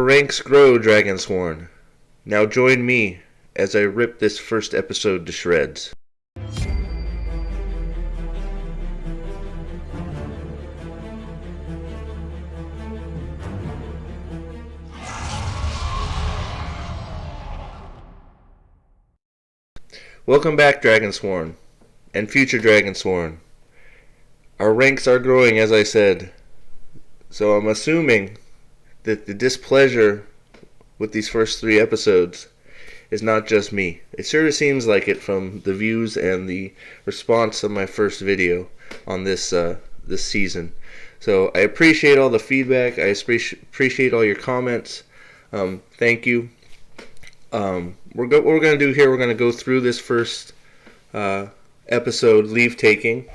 ranks grow, Dragonsworn. Now join me as I rip this first episode to shreds. Welcome back, Dragonsworn, and future Dragonsworn. Our ranks are growing, as I said, so I'm assuming that the displeasure with these first 3 episodes is not just me. It sure seems like it from the views and the response of my first video on this season. So I appreciate all the feedback. I appreciate all your comments. Thank you. What we're going to do here, we're going to go through this first episode, Leave Taking,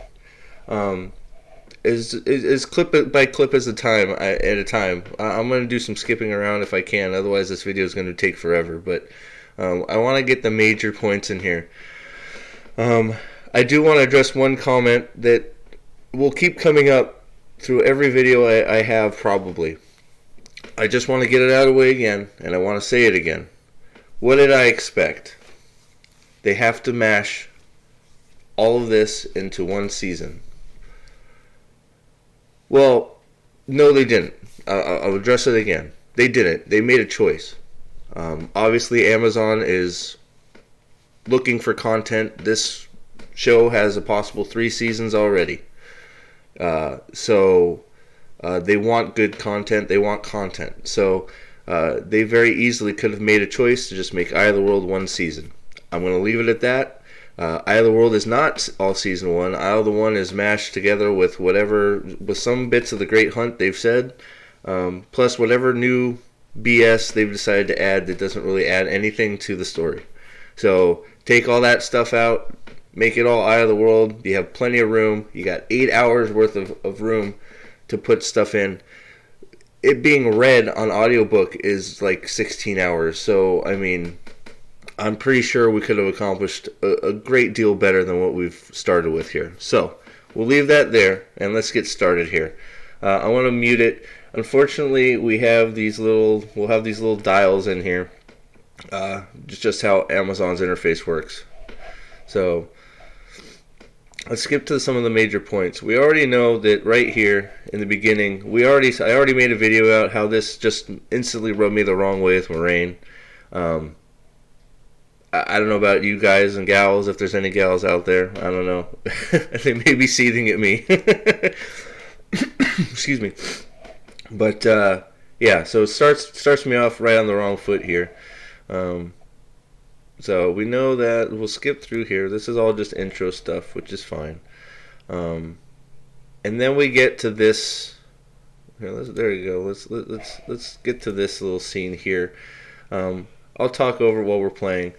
is clip by clip at a time. I'm going to do some skipping around if I can, otherwise this video is going to take forever, but I want to get the major points in here. I do want to address one comment that will keep coming up through every video I have probably. I just want to get it out of the way again, and I want to say it again. What did I expect? They have to mash all of this into one season. Well, no, they didn't. I'll address it again. They didn't. They made a choice. Obviously, Amazon is looking for content. This show has a possible 3 seasons already. So they want good content. They want content. So they very easily could have made a choice to just make Eye of the World 1 season. I'm going to leave it at that. Eye of the World is not all season 1. Eye of the 1 is mashed together with some bits of the Great Hunt they've said, plus whatever new BS they've decided to add that doesn't really add anything to the story. So take all that stuff out, make it all Eye of the World. You have plenty of room. You got 8 hours worth of room to put stuff in. It being read on audiobook is like 16 hours. So, I mean, I'm pretty sure we could have accomplished a great deal better than what we've started with here. So, we'll leave that there, and let's get started here. I want to mute it. Unfortunately, we'll have these little dials in here. Just how Amazon's interface works. So, let's skip to some of the major points. We already know that right here in the beginning, I already made a video out how this just instantly rubbed me the wrong way with Moraine. I don't know about you guys and gals, if there's any gals out there. I don't know. They may be seething at me. Excuse me. But yeah, so it starts me off right on the wrong foot here. So we know that we'll skip through here. This is all just intro stuff, which is fine. And then we get to this. There you go. Let's get to this little scene here. I'll talk over while we're playing.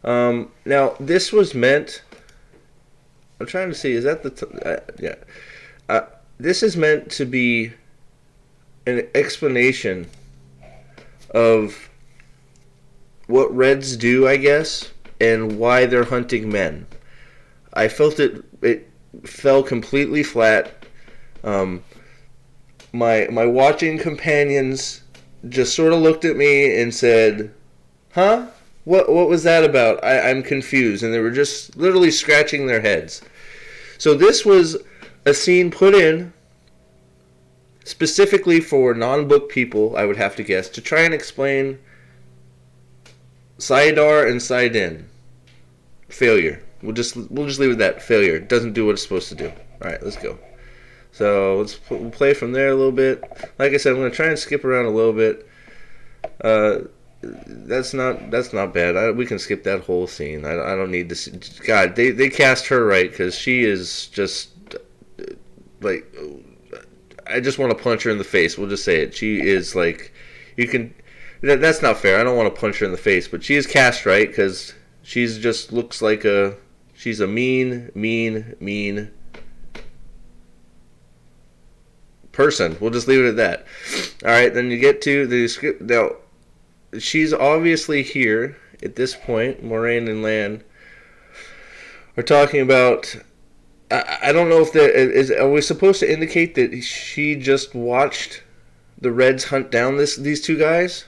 Now this was meant. I'm trying to see. Is that the? Yeah. This is meant to be an explanation of what Reds do, I guess, and why they're hunting men. I felt it fell completely flat. My watching companions just sort of looked at me and said, "Huh? What was that about? I'm confused," and they were just literally scratching their heads. So this was a scene put in specifically for non-book people, I would have to guess, to try and explain Saidar and Saidin. Failure. We'll just leave it at that. Failure. It doesn't do what it's supposed to do. Alright, let's go. So we'll play from there a little bit. Like I said, I'm going to try and skip around a little bit. That's not bad. We can skip that whole scene. I don't need to see. God, they cast her right, because she is just like, I just want to punch her in the face. We'll just say it. She is like, you can. That's not fair. I don't want to punch her in the face, but she is cast right, because she's just looks like she's a mean person. We'll just leave it at that. All right, then you get to the script. Now, she's obviously here at this point. Moraine and Lan are talking about. I don't know if are we supposed to indicate that she just watched the Reds hunt down these 2 guys?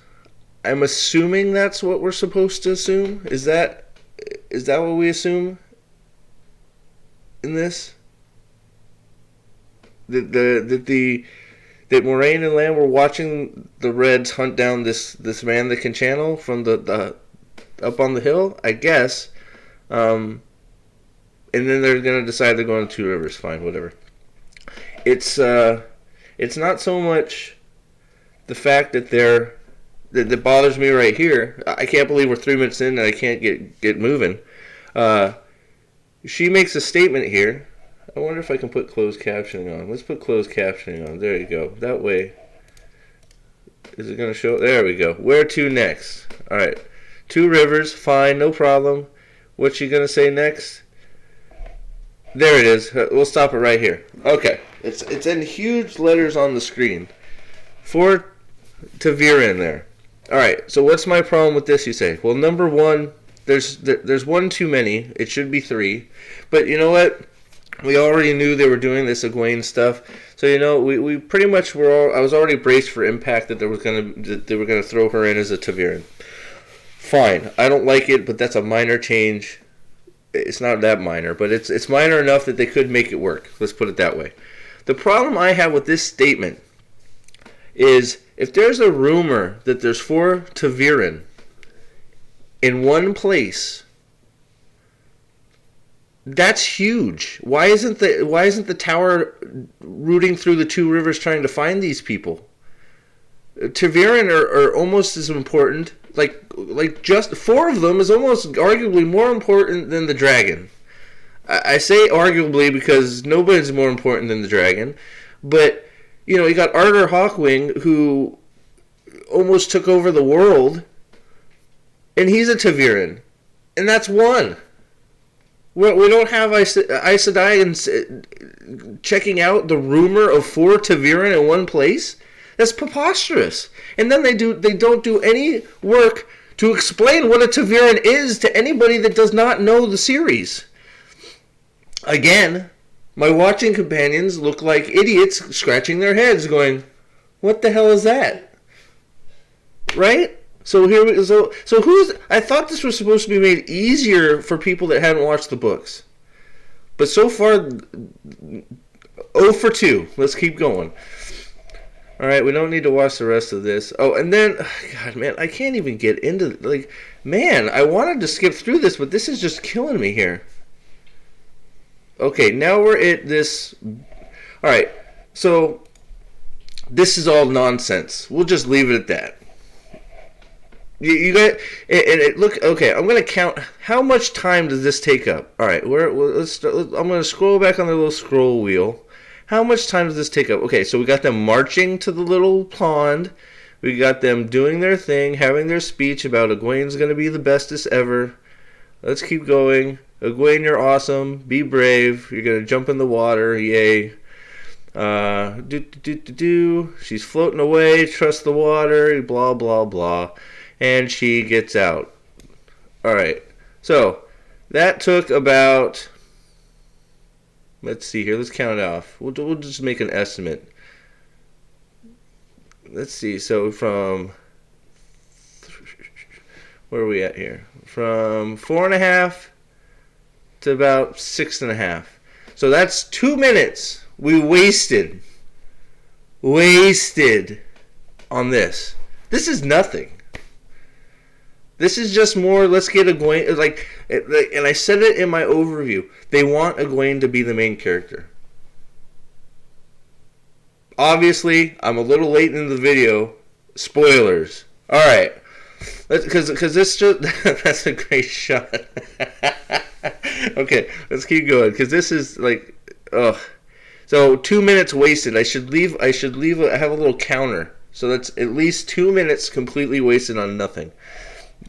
I'm assuming that's what we're supposed to assume. Is that what we assume in this? That Moraine and Lamb were watching the Reds hunt down this man that can channel from the up on the hill, I guess. And then they're gonna decide they're going to Two Rivers. Fine, whatever. It's not so much the fact that that bothers me right here. I can't believe we're 3 minutes in and I can't get moving. She makes a statement here. I wonder if I can put closed captioning on. Let's put closed captioning on. There you go. That way, is it going to show? There we go. Where to next? All right. Two Rivers. Fine. No problem. What's she going to say next? There it is. We'll stop it right here. Okay. It's in huge letters on the screen. For Ta'Veren there. All right. So what's my problem with this, you say? Well, number one, there's one too many. It should be 3. But you know what? We already knew they were doing this Egwene stuff, so we pretty much were. I was already braced for impact that they were gonna throw her in as a Ta'Veren. Fine, I don't like it, but that's a minor change. It's not that minor, but it's minor enough that they could make it work. Let's put it that way. The problem I have with this statement is if there's a rumor that there's 4 Ta'Veren in one place. That's huge. Why isn't the tower rooting through the Two Rivers trying to find these people? Ta'Veren are almost as important. Like just 4 of them is almost arguably more important than the dragon. I say arguably because nobody's more important than the dragon. But you got Arthur Hawkwing who almost took over the world, and he's a Ta'Veren, and that's 1. We don't have Aes Sedai checking out the rumor of 4 Ta'Veren in one place. That's preposterous. And then they don't do any work to explain what a Ta'Veren is to anybody that does not know the series. Again, my watching companions look like idiots scratching their heads, going, "What the hell is that?" Right? So here we so who's? I thought this was supposed to be made easier for people that hadn't watched the books, but so far, 0 for 2. Let's keep going. All right, we don't need to watch the rest of this. Oh, and then, God, man, I can't even get into man. I wanted to skip through this, but this is just killing me here. Okay, now we're at this. All right, so this is all nonsense. We'll just leave it at that. You got and look. Okay, I'm gonna count. How much time does this take up? All right, I'm gonna scroll back on the little scroll wheel. How much time does this take up? Okay, so we got them marching to the little pond. We got them doing their thing, having their speech about Egwene's gonna be the bestest ever. Let's keep going. Egwene, you're awesome. Be brave. You're gonna jump in the water. Yay. She's floating away. Trust the water. Blah blah blah. And she gets out. Alright. So, that took about... Let's see here. Let's count it off. We'll just make an estimate. Let's see. So, from... Where are we at here? From 4.5 to about 6.5. So, that's 2 minutes we wasted on this. This is nothing. This is just more, let's get Egwene, and I said it in my overview, they want Egwene to be the main character. Obviously, I'm a little late in the video. Spoilers. Alright. Because this just, that's a great shot. Okay, let's keep going, because this is ugh. So, 2 minutes wasted. I have a little counter. So that's at least 2 minutes completely wasted on nothing.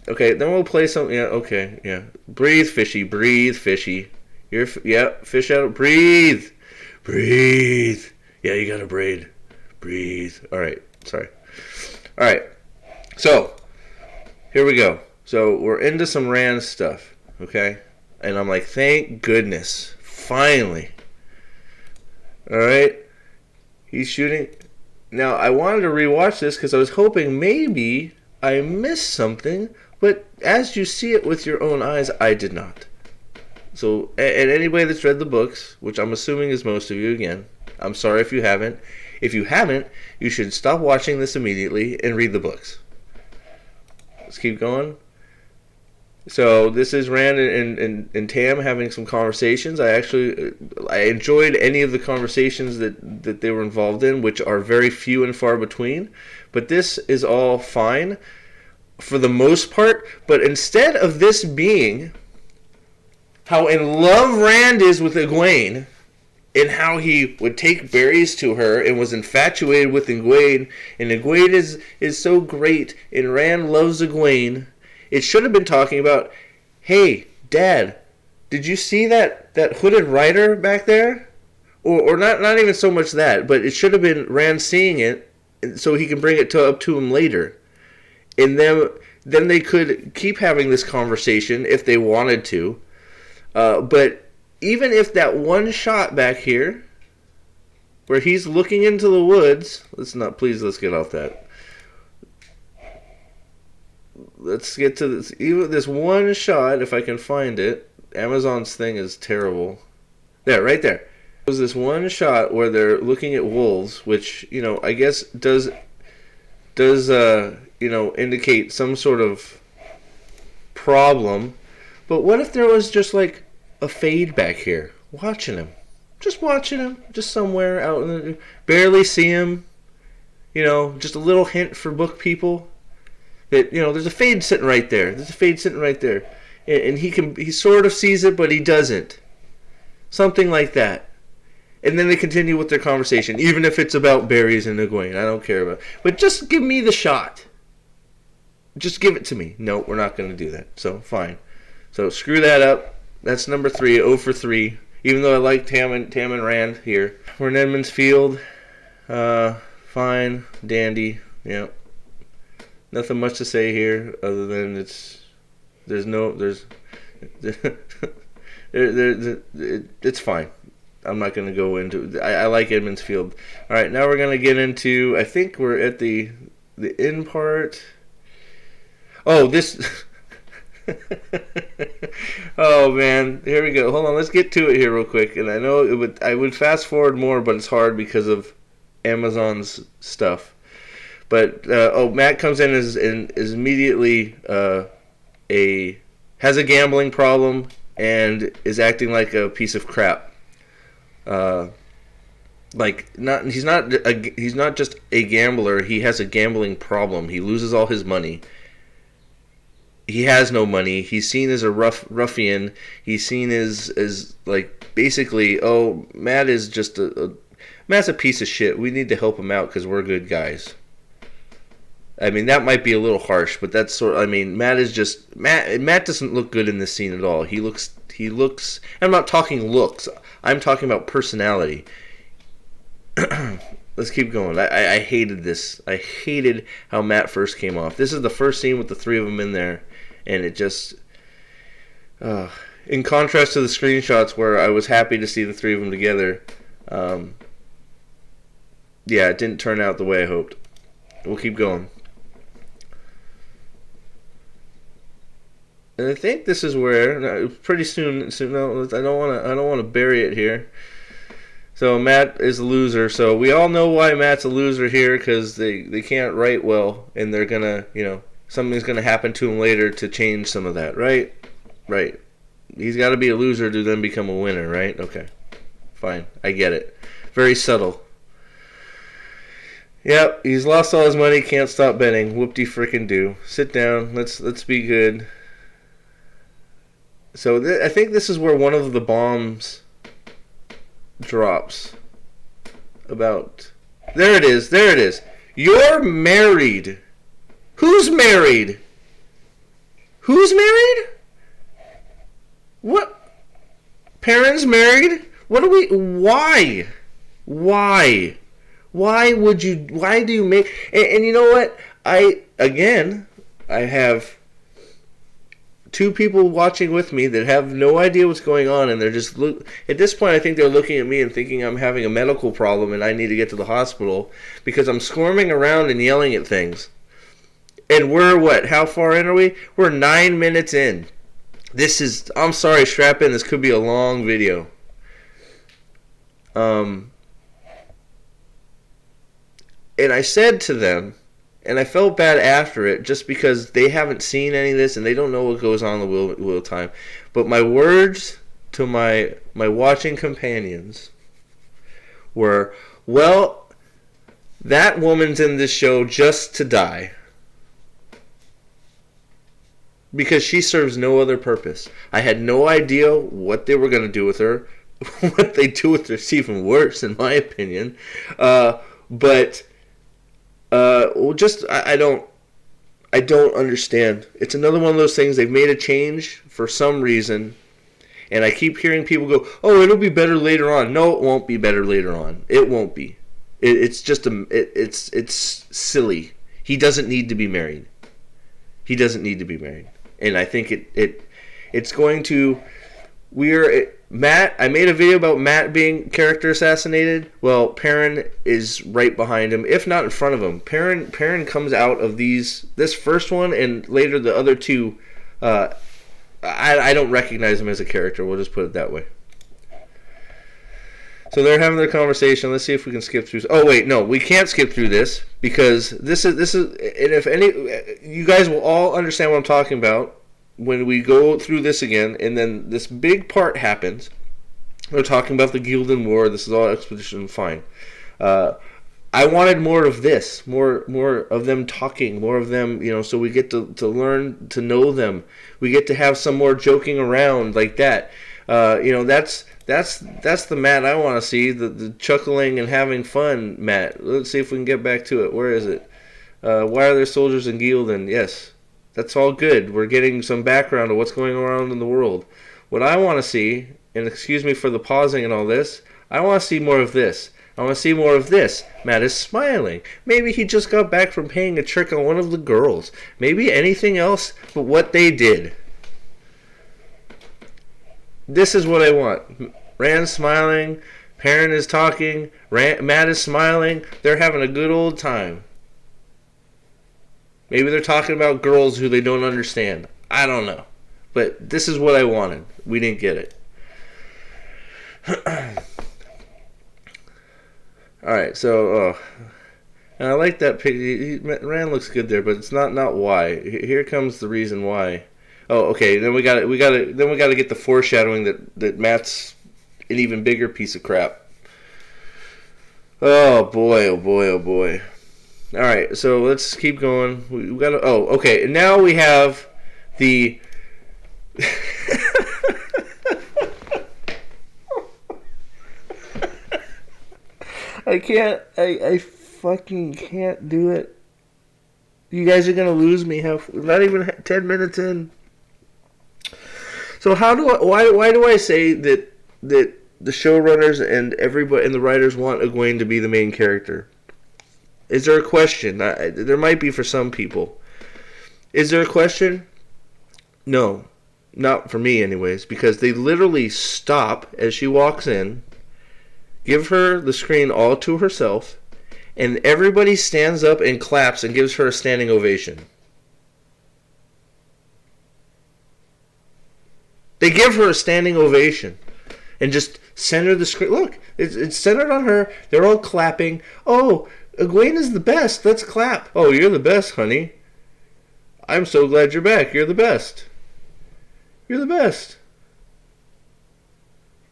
Okay, then we'll play something. Yeah, okay, yeah. Breathe, fishy. Breathe, fishy. Fish out. Breathe. Breathe. Yeah, you gotta breathe. Breathe. Alright, sorry. Alright, so, here we go. So, we're into some Rand stuff, okay? And I'm like, thank goodness. Finally. Alright. He's shooting. Now, I wanted to rewatch this because I was hoping maybe I missed something, but as you see it with your own eyes, I did not. So, and anybody that's read the books, which I'm assuming is most of you again, I'm sorry if you haven't. If you haven't, you should stop watching this immediately and read the books. Let's keep going. So this is Rand and Tam having some conversations. I enjoyed any of the conversations that they were involved in, which are very few and far between. But this is all fine for the most part. But instead of this being how in love Rand is with Egwene, and how he would take berries to her and was infatuated with Egwene, and Egwene is so great, and Rand loves Egwene, it should have been talking about, hey, Dad, did you see that hooded rider back there? Or not even so much that, but it should have been Rand seeing it so he can bring it up to him later. And then they could keep having this conversation if they wanted to. But even if that one shot back here, where he's looking into the woods, let's get off that. Let's get to this. Even this one shot, if I can find it. Amazon's thing is terrible. There, right there. There's this one shot where they're looking at wolves, which, I guess does indicate some sort of problem. But what if there was just like a fade back here, watching him, just somewhere out in the, barely see him, just a little hint for book people that, there's a fade sitting right there. And he sort of sees it, but he doesn't. Something like that. And then they continue with their conversation, even if it's about berries and Egwene. I don't care about it. But just give me the shot. Just give it to me. No, we're not going to do that. So, fine. So, screw that up. That's number 3, 0 for 3. Even though I like Tam and Rand here. We're in Edmund's Field. Fine. Dandy. Yep. Nothing much to say here other than it's fine. I'm not going to go into. I like Edmund's Field. All right, now we're going to get into. I think we're at the end part. Oh, this. Oh man, here we go. Hold on, let's get to it here real quick. And I know I would fast forward more, but it's hard because of Amazon's stuff. But Matt comes in is immediately has a gambling problem and is acting like a piece of crap. He's not just a gambler. He has a gambling problem. He loses all his money. He has no money. He's seen as a ruffian. He's seen as like basically, Matt is just Matt's a piece of shit. We need to help him out because we're good guys. I mean, that might be a little harsh, but that's Matt is just Matt doesn't look good in this scene at all. He looks I'm not talking looks. I'm talking about personality. Let's keep going. I hated this. I hated how Matt first came off. This is the first scene with the 3 of them in there, and it just in contrast to the screenshots where I was happy to see the 3 of them together, it didn't turn out the way I hoped. We'll keep going. And I think this is where pretty soon. No, I don't want to bury it here. So Matt is a loser. So we all know why Matt's a loser here, because they can't write well, and they're gonna something's gonna happen to him later to change some of that, right? Right. He's got to be a loser to then become a winner, right? Okay, fine, I get it. Very subtle. Yep, he's lost all his money. Can't stop betting. Whoop-de-frickin-do. Sit down. Let's be good. So I think this is where one of the bombs drops. About. There it is. You're married. Who's married? Who's married? What? Parents married? Why? Why do you make... And you know what? I have 2 people watching with me that have no idea what's going on, and they're just at this point I think they're looking at me and thinking I'm having a medical problem and I need to get to the hospital because I'm squirming around and yelling at things. And we're what? How far in are we? We're 9 minutes in. I'm sorry, strap in. This could be a long video. And I said to them, and I felt bad after it, just because they haven't seen any of this and they don't know what goes on in the Wheel of Time. But my words to my watching companions were, well, that woman's in this show just to die. Because she serves no other purpose. I had no idea what they were going to do with her. What they do with her is even worse, in my opinion. I don't understand. It's another one of those things. They've made a change for some reason, and I keep hearing people go, "Oh, it'll be better later on." No, it won't be better later on. It won't be. It's silly. He doesn't need to be married. He doesn't need to be married. And I think it's going to... Matt, I made a video about Matt being character assassinated. Well, Perrin is right behind him, if not in front of him. Perrin comes out of this first one and later the other two. I don't recognize him as a character. We'll just put it that way. So they're having their conversation. Let's see if we can skip through. Oh wait, no, we can't skip through this because this is. And if any, you guys will all understand what I'm talking about when we go through this again. And then this big part happens. They're talking about the Gildan War. This is all exposition. Fine. I wanted more of this, more of them talking, more of them, so we get to learn to know them. We get to have some more joking around like that. That's the Matt I want to see, the chuckling and having fun Matt. Let's see if we can get back to it. Where is it? Why are there soldiers in Gildan? Yes, that's all good. We're getting some background of what's going on in the world. What I want to see, and excuse me for the pausing and all this, I want to see more of this. I want to see more of this. Matt is smiling. Maybe he just got back from playing a trick on one of the girls. Maybe anything else but what they did. This is what I want. Rand's smiling. Perrin is talking. Matt is smiling. They're having a good old time. Maybe they're talking about girls who they don't understand. I don't know. But this is what I wanted. We didn't get it. Alright, so and I like that picture. Rand looks good there, but it's not why. Here comes the reason why. Oh, okay. Then we got to get the foreshadowing that Matt's an even bigger piece of crap. Oh boy, oh boy, oh boy. All right, so let's keep going. We got to. Oh, okay. And now we have the. I can't. I fucking can't do it. You guys are gonna lose me. Not even 10 minutes in. So why do I say that the showrunners and everybody and the writers want Egwene to be the main character? Is there a question? There might be for some people. Is there a question? No, not for me anyways, because they literally stop as she walks in, give her the screen all to herself, and everybody stands up and claps and gives her a standing ovation. They give her a standing ovation and just center the screen. Look, it's centered on her. They're all clapping. Oh, Egwene is the best. Let's clap. Oh, you're the best, honey. I'm so glad you're back. You're the best. You're the best.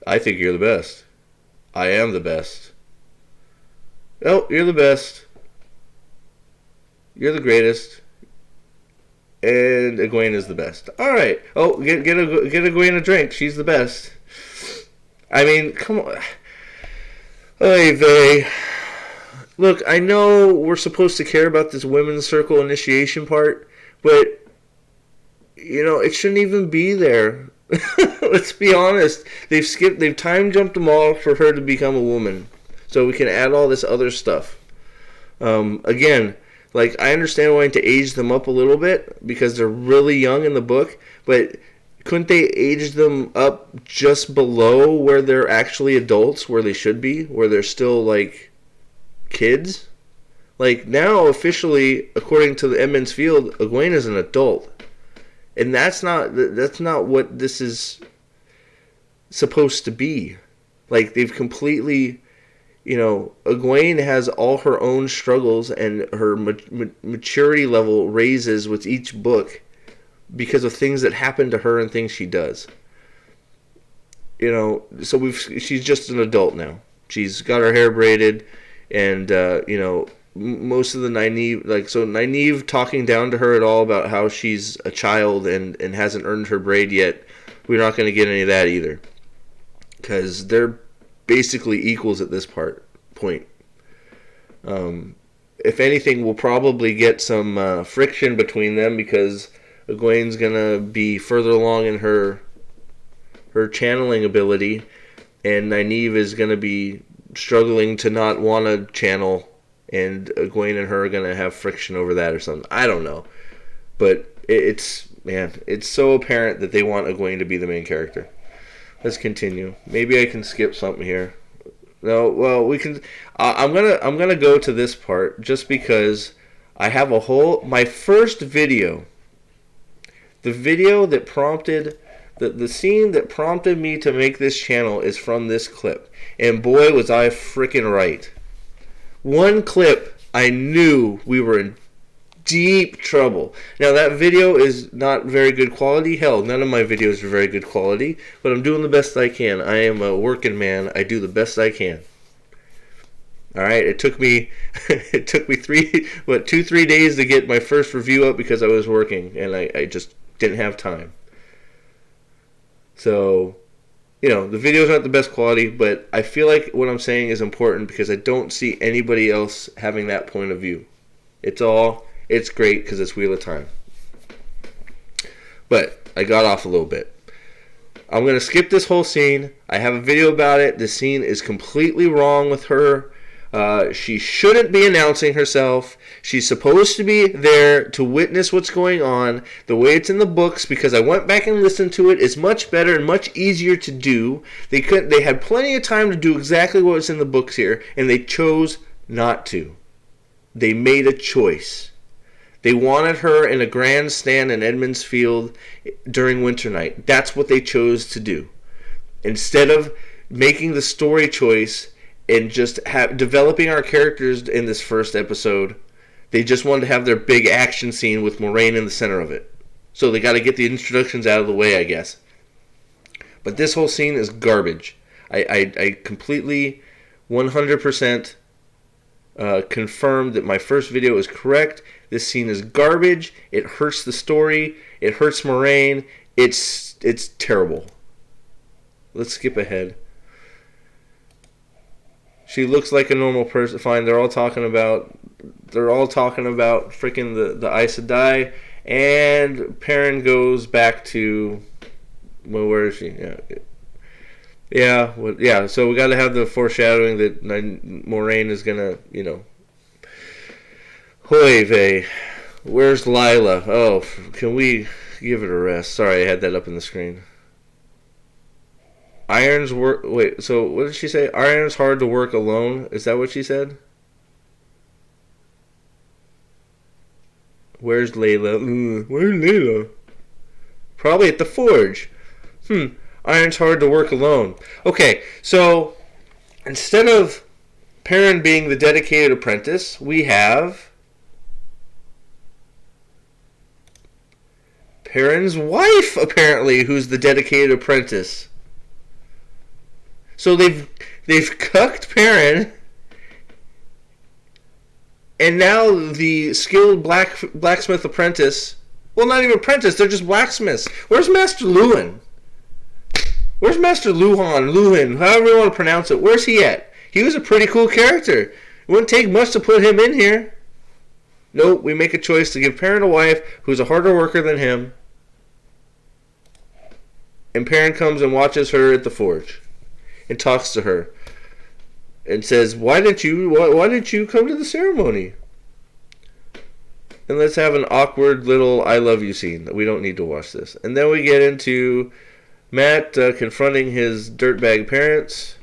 I think you're the best. I am the best. Oh, you're the best. You're the greatest. And Egwene is the best. All right. Oh, get Egwene a drink. She's the best. I mean, come on. Oy vey. Look, I know we're supposed to care about this women's circle initiation part, but it shouldn't even be there. Let's be honest. They've time jumped them all for her to become a woman, so we can add all this other stuff. Again. Like, I understand wanting to age them up a little bit because they're really young in the book, but couldn't they age them up just below where they're actually adults, where they should be, where they're still, like, kids? Like, now, officially, according to the Edmonds Field, Egwene is an adult. And that's not what this is supposed to be. Like, they've completely, Egwene has all her own struggles, and her maturity level raises with each book because of things that happen to her and things she does. So she's just an adult now. She's got her hair braided, and most of the Nynaeve talking down to her at all about how she's a child and hasn't earned her braid yet. We're not going to get any of that either, because they're basically equals at this point. If anything, we'll probably get some friction between them, because Egwene's going to be further along in her channeling ability, and Nynaeve is going to be struggling to not want to channel, and Egwene and her are going to have friction over that or something. I don't know. But it's so apparent that they want Egwene to be the main character. Let's continue. Maybe I can skip something here. No, well, we can. I'm gonna go to this part just because I have my first video. The video that prompted the scene that prompted me to make this channel is from this clip, and boy was I freaking right. One clip, I knew we were in deep trouble. Now, that video is not very good quality. Hell, none of my videos are very good quality, but I'm doing the best I can. I am a working man. I do the best I can. All right, it took me 2-3 days to get my first review up because I was working, and I just didn't have time. So, the videos aren't the best quality, but I feel like what I'm saying is important because I don't see anybody else having that point of view. It's great because it's Wheel of Time. But I got off a little bit. I'm going to skip this whole scene. I have a video about it. This scene is completely wrong with her. She shouldn't be announcing herself. She's supposed to be there to witness what's going on. The way it's in the books, because I went back and listened to it, is much better and much easier to do. They had plenty of time to do exactly what's in the books here, and they chose not to. They made a choice. They wanted her in a grandstand in Edmonds Field during Winternight. That's what they chose to do. Instead of making the story choice and just developing our characters in this first episode, they just wanted to have their big action scene with Moraine in the center of it. So they got to get the introductions out of the way, I guess. But this whole scene is garbage. I completely, 100% confirmed that my first video is correct. This scene is garbage. It hurts the story. It hurts Moraine. It's terrible. Let's skip ahead. She looks like a normal person. Fine, they're all talking about freaking the Aes Sedai, and Perrin goes back to, well, where is she? Yeah. So we got to have the foreshadowing that Moraine is gonna, Hoy vey, where's Lila? Oh, can we give it a rest? Sorry, I had that up in the screen. Iron's work. Wait, so what did she say? Iron's hard to work alone. Is that what she said? Where's Layla? Where's Layla? Probably at the forge. Iron's hard to work alone. Okay, so instead of Perrin being the dedicated apprentice, we have Perrin's wife, apparently, who's the dedicated apprentice. So they've cucked Perrin, and now the skilled blacksmith apprentice, well, not even apprentice, they're just blacksmiths. Where's Master Luhan? Where's Master Luhan, however you want to pronounce it? Where's he at? He was a pretty cool character. It wouldn't take much to put him in here. Nope, we make a choice to give Perrin a wife who's a harder worker than him. And Perrin comes and watches her at the forge and talks to her and says, why didn't you come to the ceremony? And let's have an awkward little I love you scene. We don't need to watch this. And then we get into Matt confronting his dirtbag parents,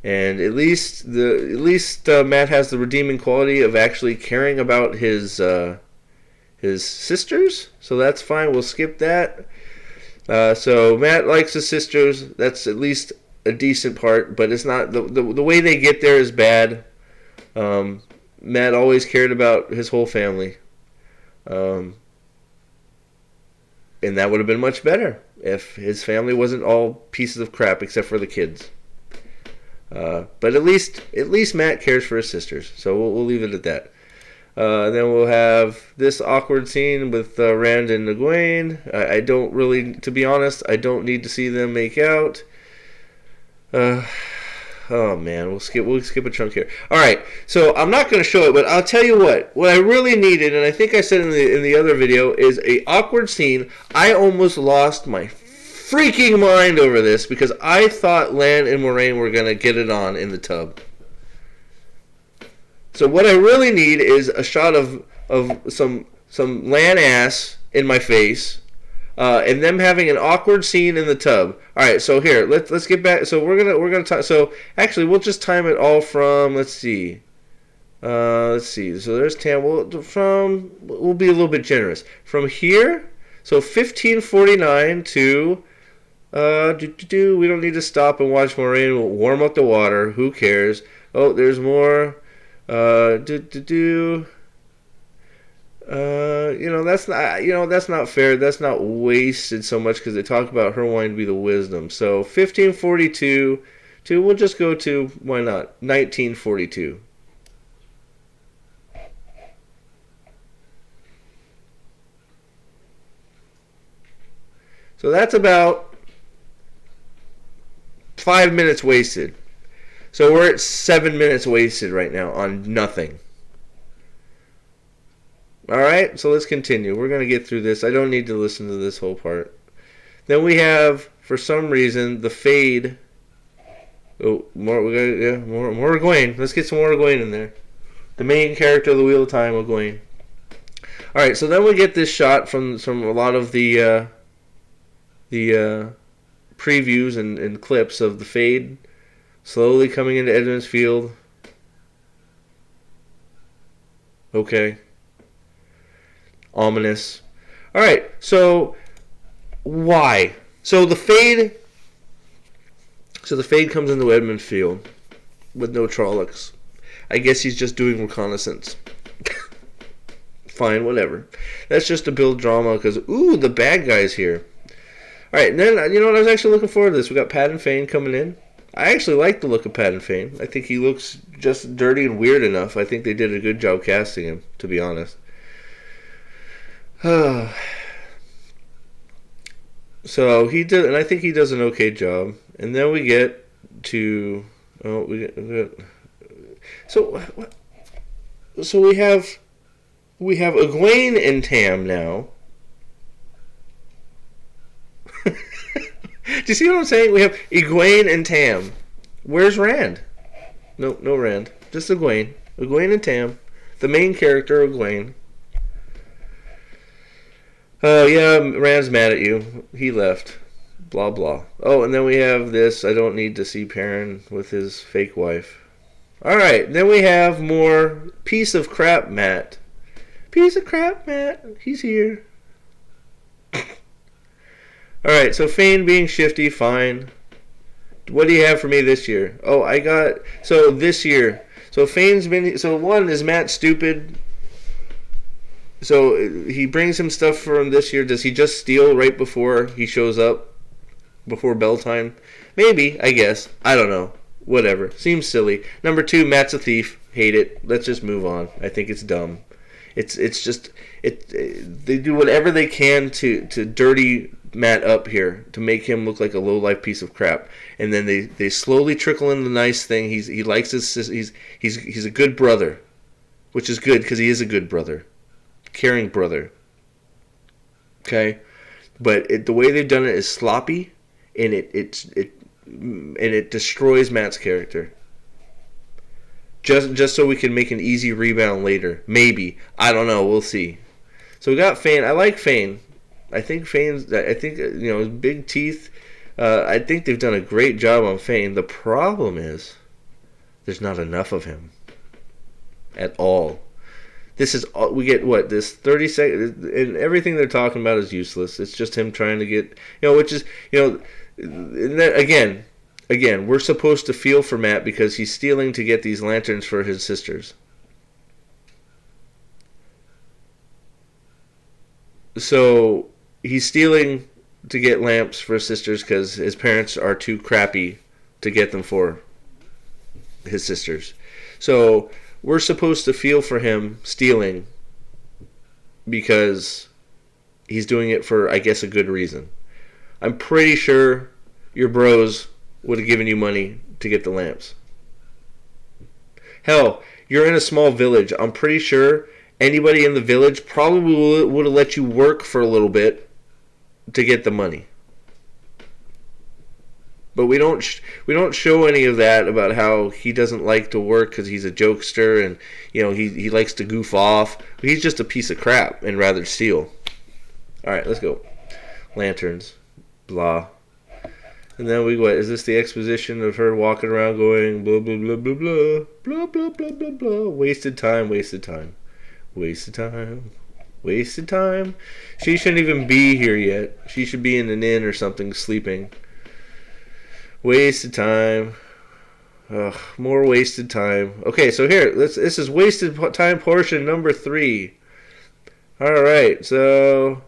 And at least Matt has the redeeming quality of actually caring about his sisters. So that's fine. We'll skip that. So Matt likes his sisters. That's at least a decent part, but it's not the way they get there is bad. Matt always cared about his whole family, and that would have been much better if his family wasn't all pieces of crap except for the kids. But at least Matt cares for his sisters, so we'll leave it at that. Then we'll have this awkward scene with Rand and Egwene. I don't really, to be honest, I don't need to see them make out. Oh man, we'll skip a chunk here. All right, so I'm not going to show it, but I'll tell you what I really needed, and I think I said in the other video, is a awkward scene. I almost lost my freaking mind over this because I thought Lan and Moraine were going to get it on in the tub. So what I really need is a shot of some Lan ass in my face, and them having an awkward scene in the tub. All right, so here let's get back. So we're gonna time. So actually, we'll just time it all from. Let's see. So there's Tam. We'll be a little bit generous from here. So 1549 to. We don't need to stop and watch Moraine. We'll warm up the water. Who cares? Oh, there's more. That's not fair. That's not wasted so much because they talk about her wanting to be the wisdom. So 1542 we'll just go to, why not, 1942. So that's about 5 minutes wasted. So we're at 7 minutes wasted right now on nothing. Alright, so let's continue. We're going to get through this. I don't need to listen to this whole part. Then we have, for some reason, the fade. Oh, more Egwene. Let's get some more Egwene in there. The main character of the Wheel of Time, Egwene. Alright, so then we get this shot from a lot of the previews and clips of the fade slowly coming into Edmund's Field. Okay. Ominous. Alright, so why? So the fade comes into Edmund's Field with no Trollocs. I guess he's just doing reconnaissance. Fine, whatever. That's just to build drama because, ooh, the bad guy's here. Alright, and then, you know what, I was actually looking forward to this. We got Pat and Fane coming in. I actually like the look of Pat and Fane. I think he looks just dirty and weird enough. I think they did a good job casting him, to be honest. So he did, and I think he does an okay job. And then we get to so we have Egwene and Tam now. Do you see what I'm saying? We have Egwene and Tam. Where's Rand? No Rand. Just Egwene. Egwene and Tam. The main character, Egwene. Oh, yeah, Rand's mad at you. He left. Blah, blah. Oh, and then we have this. I don't need to see Perrin with his fake wife. Alright, then we have more piece of crap Matt. Piece of crap Matt. He's here. Alright, so Fane being shifty, fine. What do you have for me this year? Oh, so this year. So Fane's been, so one, is Matt stupid? So he brings him stuff for him this year. Does he just steal right before he shows up? Before bell time? Maybe, I guess. I don't know. Whatever. Seems silly. Number 2, Matt's a thief. Hate it. Let's just move on. I think it's dumb. It's just they do whatever they can to dirty Matt up here to make him look like a low life piece of crap, and then they slowly trickle in the nice thing. He likes his he's a good brother, which is good because he is a good brother, caring brother. Okay, but the way they've done it is sloppy, and it destroys Matt's character. Just so we can make an easy rebound later. Maybe. I don't know. We'll see. So we got Fane. I like Fane. I think big teeth. I think they've done a great job on Fane. The problem is There's not enough of him at all. This is all we get. What, this 30 seconds, and everything they're talking about is useless. It's just him trying to get, which is, again, we're supposed to feel for Matt because he's stealing to get these lanterns for his sisters. So he's stealing to get lamps for his sisters because his parents are too crappy to get them for his sisters. So we're supposed to feel for him stealing because he's doing it for, I guess, a good reason. I'm pretty sure your bros would have given you money to get the lamps. Hell, you're in a small village. I'm pretty sure anybody in the village probably would have let you work for a little bit to get the money. But we don't show any of that about how he doesn't like to work because he's a jokester and he likes to goof off. He's just a piece of crap and rather steal. All right, let's go. Lanterns, blah. And then what? Is this the exposition of her walking around going blah blah blah blah blah blah blah blah blah blah? Wasted time, wasted time, wasted time, wasted time. She shouldn't even be here yet. She should be in an inn or something, sleeping. Wasted time. Ugh, more wasted time. Okay, so here, this is wasted time portion number 3. All right, so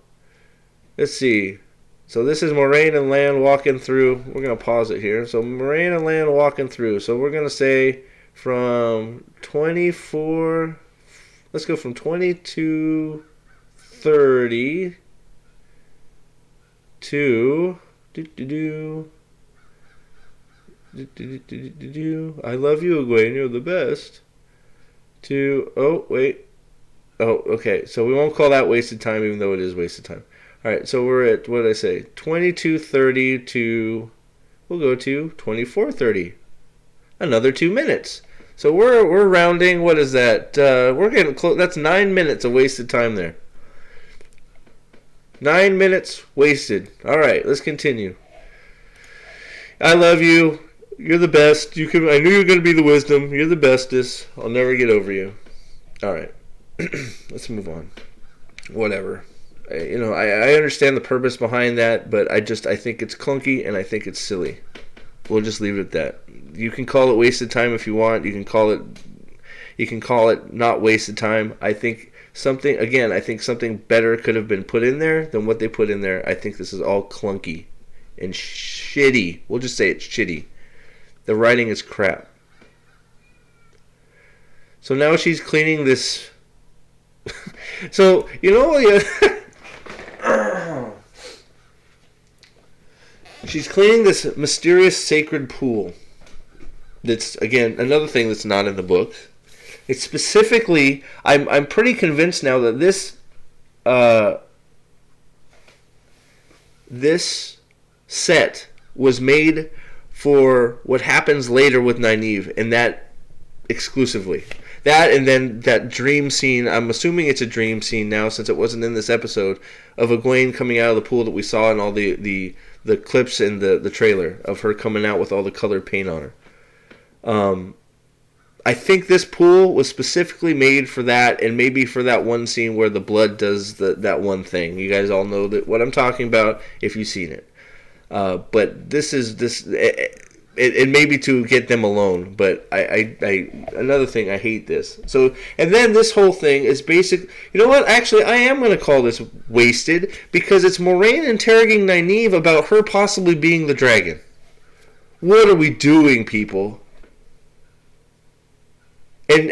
let's see. So this is Moraine and Lan walking through. We're going to pause it here. So Moraine and Lan walking through. So we're going to say from 24, let's go from 22:30 to I love you, Egwene, you're the best. Okay, so we won't call that wasted time, even though it is wasted time. Alright, so we're at, what did I say, 22:30 to, we'll go to 24:30. Another 2 minutes. So we're rounding, what is that? We're getting close, that's 9 minutes of wasted time there. 9 minutes wasted. Alright, let's continue. I love you. You're the best. I knew you were going to be the wisdom. You're the bestest. I'll never get over you. All right. Let's move on. Whatever. I understand the purpose behind that, but I think it's clunky and I think it's silly. We'll just leave it at that. You can call it wasted time if you want. You can call it not wasted time. I think something better could have been put in there than what they put in there. I think this is all clunky and shitty. We'll just say it's shitty. The writing is crap. So now she's cleaning this. So, she's cleaning this mysterious sacred pool. That's, again, another thing that's not in the book. It's specifically, I'm pretty convinced now that this set was made for what happens later with Nynaeve, and that exclusively. That and then that dream scene, I'm assuming it's a dream scene now since it wasn't in this episode, of Egwene coming out of the pool that we saw in all the clips in the trailer of her coming out with all the colored paint on her. I think this pool was specifically made for that, and maybe for that one scene where the blood does that one thing. You guys all know what I'm talking about if you've seen it. But it may be to get them alone, but another thing, I hate this. So, and then this whole thing is basic. You know what? Actually, I am going to call this wasted because it's Moraine interrogating Nynaeve about her possibly being the dragon. What are we doing, people? And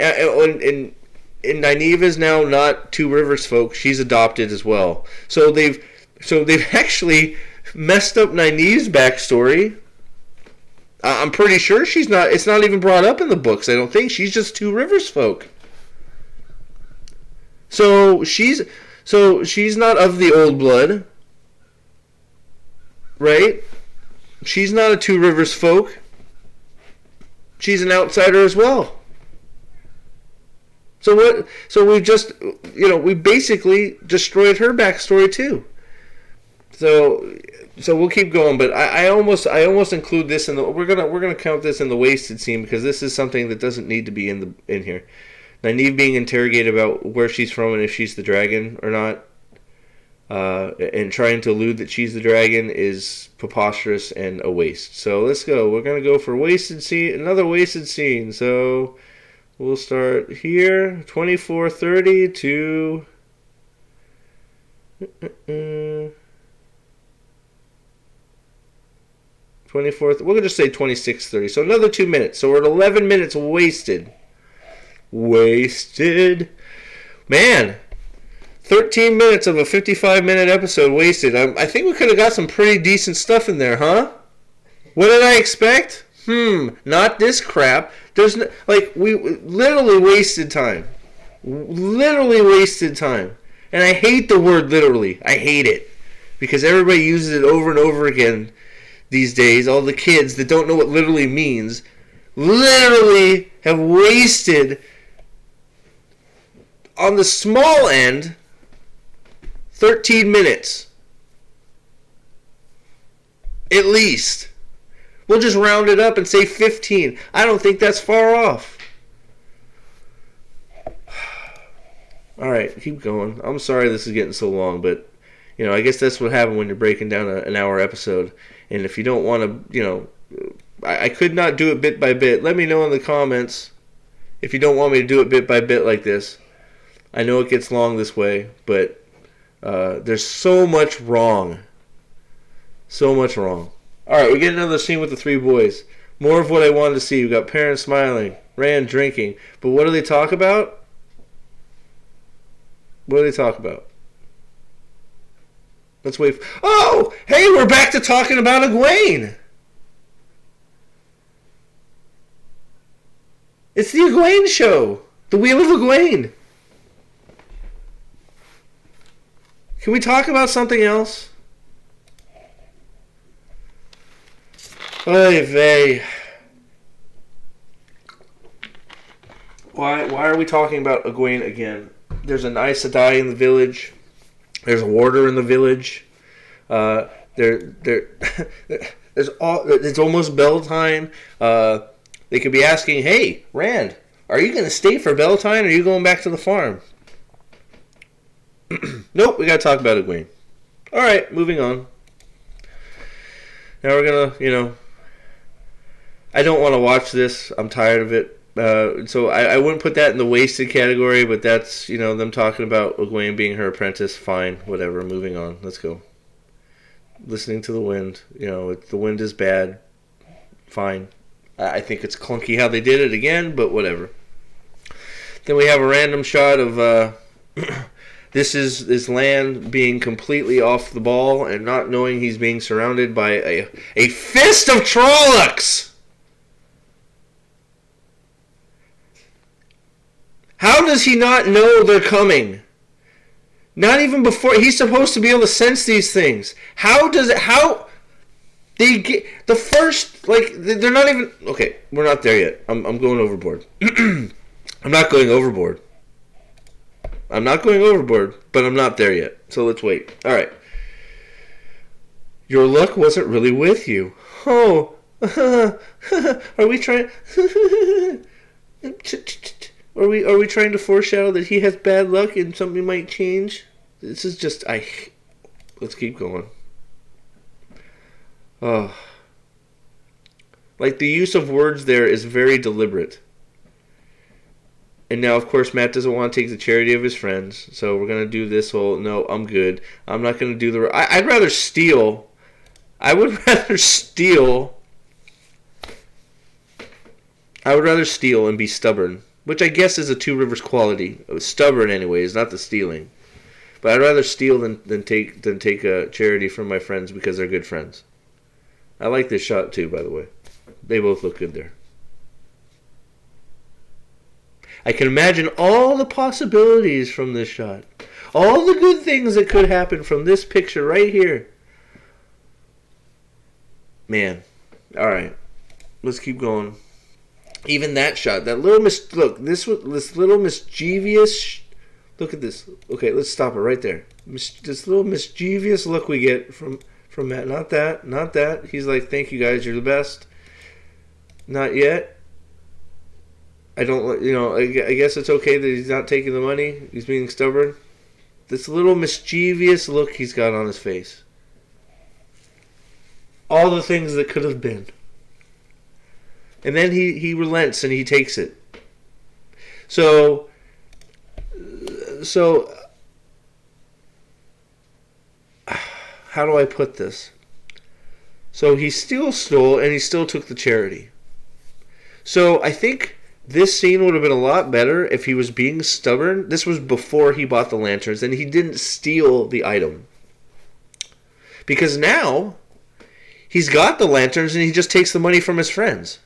Nynaeve is now not Two Rivers folk. She's adopted as well. So they've actually messed up Nynaeve's backstory. I'm pretty sure she's not. It's not even brought up in the books. I don't think she's just Two Rivers folk. So she's not of the old blood, right? She's not a Two Rivers folk. She's an outsider as well. So what? So we just we basically destroyed her backstory too. So we'll keep going, but I almost include this in the we're gonna count this in the wasted scene because this is something that doesn't need to be in here. Nynaeve being interrogated about where she's from and if she's the dragon or not, and trying to allude that she's the dragon is preposterous and a waste. So let's go. We're gonna go for wasted scene, another wasted scene. So we'll start here, 24:30 to. 24th, we'll just say 26:30. So another 2 minutes. So we're at 11 minutes wasted. Wasted. Man, 13 minutes of a 55-minute episode wasted. I think we could have got some pretty decent stuff in there, huh? What did I expect? Not this crap. There's no, we literally wasted time. Literally wasted time. And I hate the word literally. I hate it. Because everybody uses it over and over again these days. All the kids that don't know what literally means literally have wasted, on the small end, 13 minutes. At least. We'll just round it up and say 15. I don't think that's far off. Alright, keep going. I'm sorry this is getting so long, but, I guess that's what happened when you're breaking down an hour episode. And if you don't want to, I could not do it bit by bit. Let me know in the comments if you don't want me to do it bit by bit like this. I know it gets long this way, but there's so much wrong. So much wrong. Alright, we get another scene with the three boys. More of what I wanted to see. We got parents smiling, Rand drinking. But what do they talk about? What do they talk about? Let's wait. Oh! Hey, we're back to talking about Egwene! It's the Egwene show! The Wheel of Egwene! Can we talk about something else? Oy vey. Why are we talking about Egwene again? There's an Aes Sedai in the village. There's a warder in the village. It's almost bell time. They could be asking, "Hey, Rand, are you going to stay for bell time, or are you going back to the farm?" Nope, we got to talk about Egwene. All right, moving on. Now we're gonna, I don't want to watch this. I'm tired of it. So I wouldn't put that in the wasted category, but that's, them talking about Egwene being her apprentice. Fine, whatever, moving on. Let's go. Listening to the wind. The wind is bad. Fine. I think it's clunky how they did it again, but whatever. Then we have a random shot of this land being completely off the ball and not knowing he's being surrounded by a fist of Trollocs! How does he not know they're coming? Not even before. He's supposed to be able to sense these things. How they get the first, they're not even, okay, we're not there yet. I'm going overboard. I'm not going overboard. I'm not going overboard, but I'm not there yet. So let's wait. All right. Your luck wasn't really with you. Oh. Are we trying Are we trying to foreshadow that he has bad luck and something might change? This is just let's keep going. Oh. The use of words there is very deliberate. And now, of course, Matt doesn't want to take the charity of his friends, so we're going to do this whole, no, I'm good. I'm not going to do I'd rather steal. I would rather steal. I would rather steal and be stubborn. Which I guess is a Two Rivers quality. Stubborn, anyways, not the stealing. But I'd rather steal than take a charity from my friends because they're good friends. I like this shot too, by the way. They both look good there. I can imagine all the possibilities from this shot. All the good things that could happen from this picture right here. Man. Alright. Let's keep going. Even that shot, that little this little mischievous Look at this. Okay, let's stop it right there. This little mischievous look we get from Matt. Not that. Not that. He's like, thank you guys. You're the best. Not yet. I don't, I guess it's okay that he's not taking the money. He's being stubborn. This little mischievous look he's got on his face. All the things that could have been. And then he relents and he takes it. So how do I put this? So he still stole and he still took the charity. So I think this scene would have been a lot better if he was being stubborn. This was before he bought the lanterns and he didn't steal the item. Because now he's got the lanterns and he just takes the money from his friends.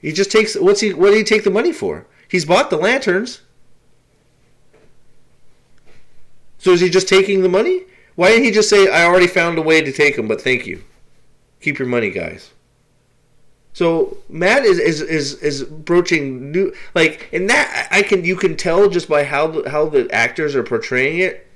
He just takes what did he take the money for? He's bought the lanterns. So is he just taking the money? Why didn't he just say, I already found a way to take them, but thank you. Keep your money, guys. So Matt is broaching new, like, and that you can tell just by how the actors are portraying it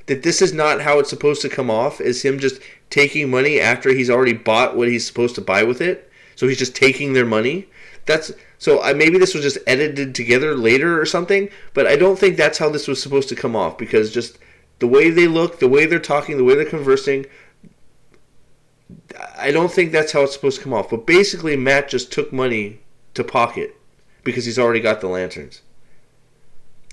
that this is not how it's supposed to come off, is him just taking money after he's already bought what he's supposed to buy with it. So he's just taking their money. Maybe this was just edited together later or something, but I don't think that's how this was supposed to come off, because just the way they look, the way they're talking, the way they're conversing, I don't think that's how it's supposed to come off. But basically, Matt just took money to pocket because he's already got the lanterns.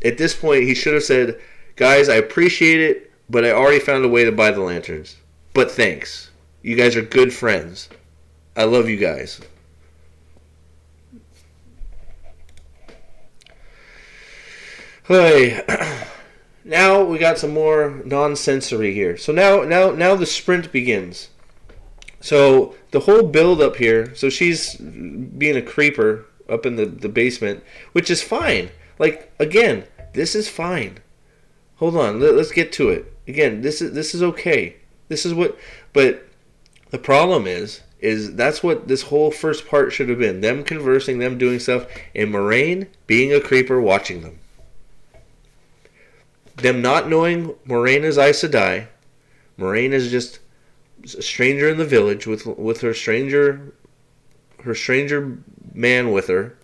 At this point, he should have said, guys, I appreciate it, but I already found a way to buy the lanterns. But thanks. You guys are good friends. I love you guys. Hey, now we got some more nonsensory here. So now the sprint begins. So the whole build up here, so she's being a creeper up in the basement, which is fine. Like, again, this is fine. Hold on, let's get to it. Again, this is okay. This is what, but the problem is that's what this whole first part should have been. Them conversing, them doing stuff, and Moraine being a creeper watching them. Them not knowing Moraine is Aes Sedai. Moraine is just a stranger in the village with her stranger man with her.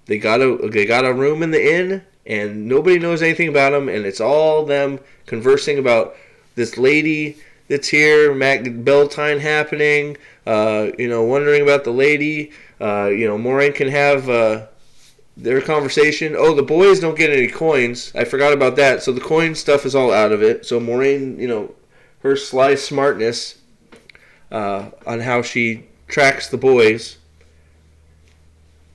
They got a room in the inn, and nobody knows anything about them, and it's all them conversing about this lady that's here, Beltane happening, wondering about the lady. Moraine can have their conversation. Oh, the boys don't get any coins. I forgot about that. So the coin stuff is all out of it. So Moraine, her sly smartness on how she tracks the boys,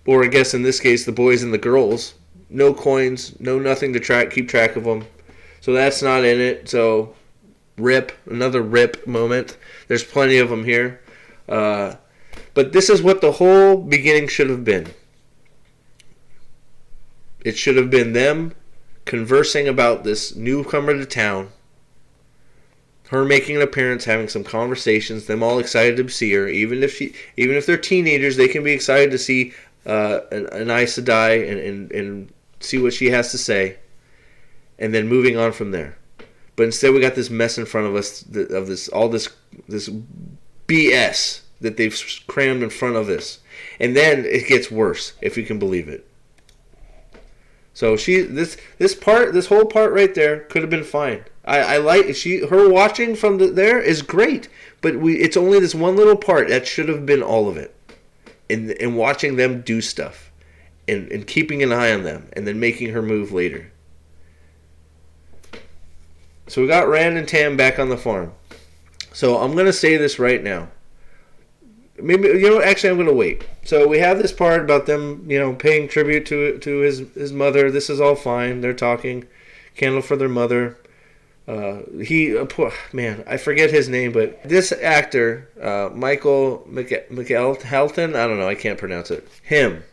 or I guess in this case the boys and the girls. No coins, no nothing to keep track of them. So that's not in it. So another rip moment. There's plenty of them here. But this is what the whole beginning should have been. It should have been them conversing about this newcomer to town. Her making an appearance, having some conversations, them all excited to see her. Even if they're teenagers, they can be excited to see an Aes Sedai and see what she has to say, and then moving on from there. But instead, we got this mess in front of us of this BS that they've crammed in front of this, and then it gets worse, if you can believe it. So this whole part right there could have been fine. I like her watching from there is great, but it's only this one little part that should have been all of it, and watching them do stuff, and keeping an eye on them, and then making her move later. So we got Rand and Tam back on the farm. So I'm gonna say this right now. Maybe actually I'm gonna wait. So we have this part about them, paying tribute to his mother. This is all fine. They're talking, candle for their mother. I forget his name, but this actor, Michael McElhatton, I don't know, I can't pronounce it. Him,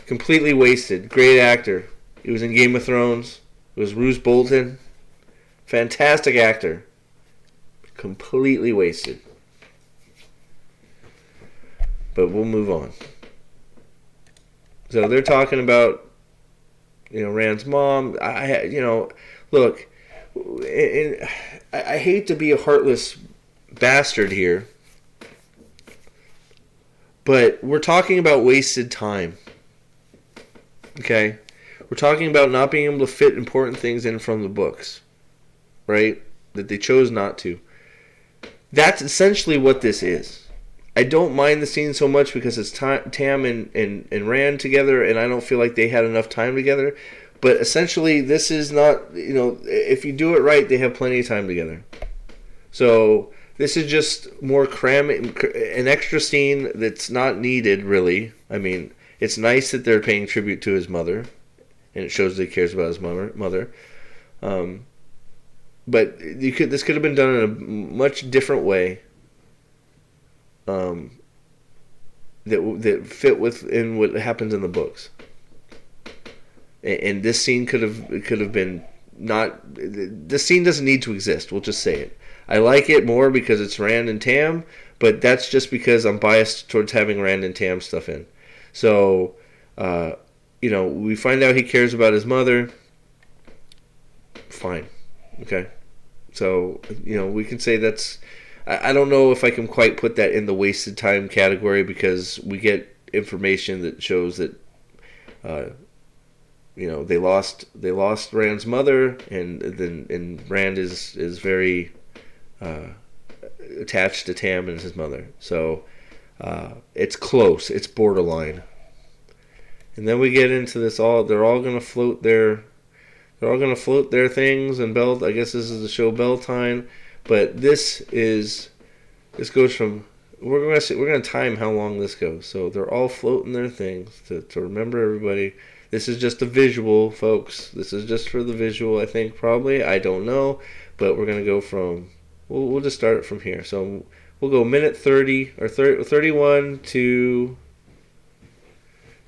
completely wasted. Great actor. He was in Game of Thrones. It was Roose Bolton. Fantastic actor. Completely wasted. But we'll move on. So they're talking about, Rand's mom. Look, and I hate to be a heartless bastard here, but we're talking about wasted time. Okay? We're talking about not being able to fit important things in from the books, right? That they chose not to. That's essentially what this is. I don't mind the scene so much because it's Tam and Rand together, and I don't feel like they had enough time together. But essentially, this is not, if you do it right, they have plenty of time together. So this is just more an extra scene that's not needed, really. I mean, it's nice that they're paying tribute to his mother, and it shows that he cares about his mother. But this could have been done in a much different way. That fit within what happens in the books, and this scene could have been not. This scene doesn't need to exist. We'll just say it. I like it more because it's Rand and Tam, but that's just because I'm biased towards having Rand and Tam stuff in. So, we find out he cares about his mother. Fine, okay. So we can say that's. I don't know if I can quite put that in the wasted time category because we get information that shows that, they lost Rand's mother, and Rand is very attached to Tam and his mother. So it's close, it's borderline. And then we get into this they're all gonna float their things, and I guess this is the show Beltane. But this goes from we're gonna time how long this goes. So they're all floating their things to remember everybody. This is just a visual, folks. This is just for the visual. I think probably I don't know, but we're gonna go from we'll just start it from here. So we'll go minute 30 or 31 to.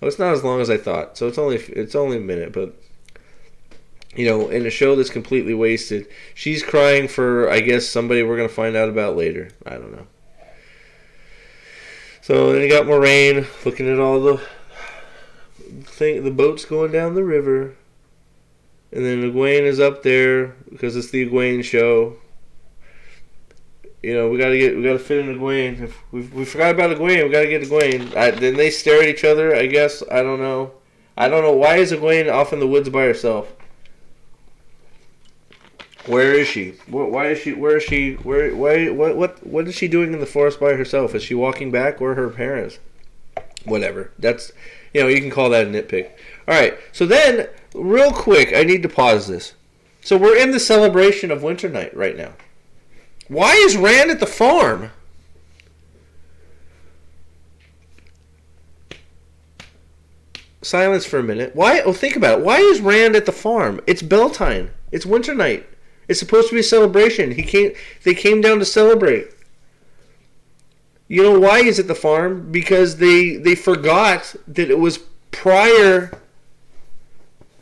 Well, it's not as long as I thought. So it's only a minute, but. In a show that's completely wasted, she's crying for, I guess, somebody we're going to find out about later. I don't know. So then you got Moraine looking at all the boats going down the river. And then Egwene is up there because it's the Egwene show. We gotta fit in Egwene. If we forgot about Egwene, we gotta get Egwene. Then they stare at each other, I guess. I don't know. Why is Egwene off in the woods by herself? Where is she? Why is she? Where is she? What is she doing in the forest by herself? Is she walking back? Where are her parents? Whatever. That's, you can call that a nitpick. All right. So then, real quick, I need to pause this. So we're in the celebration of Winternight right now. Why is Rand at the farm? Silence for a minute. Why? Oh, think about it. Why is Rand at the farm? It's Beltane. It's Winternight. It's supposed to be a celebration. They came down to celebrate. You know why he's at the farm? Because they forgot that it was prior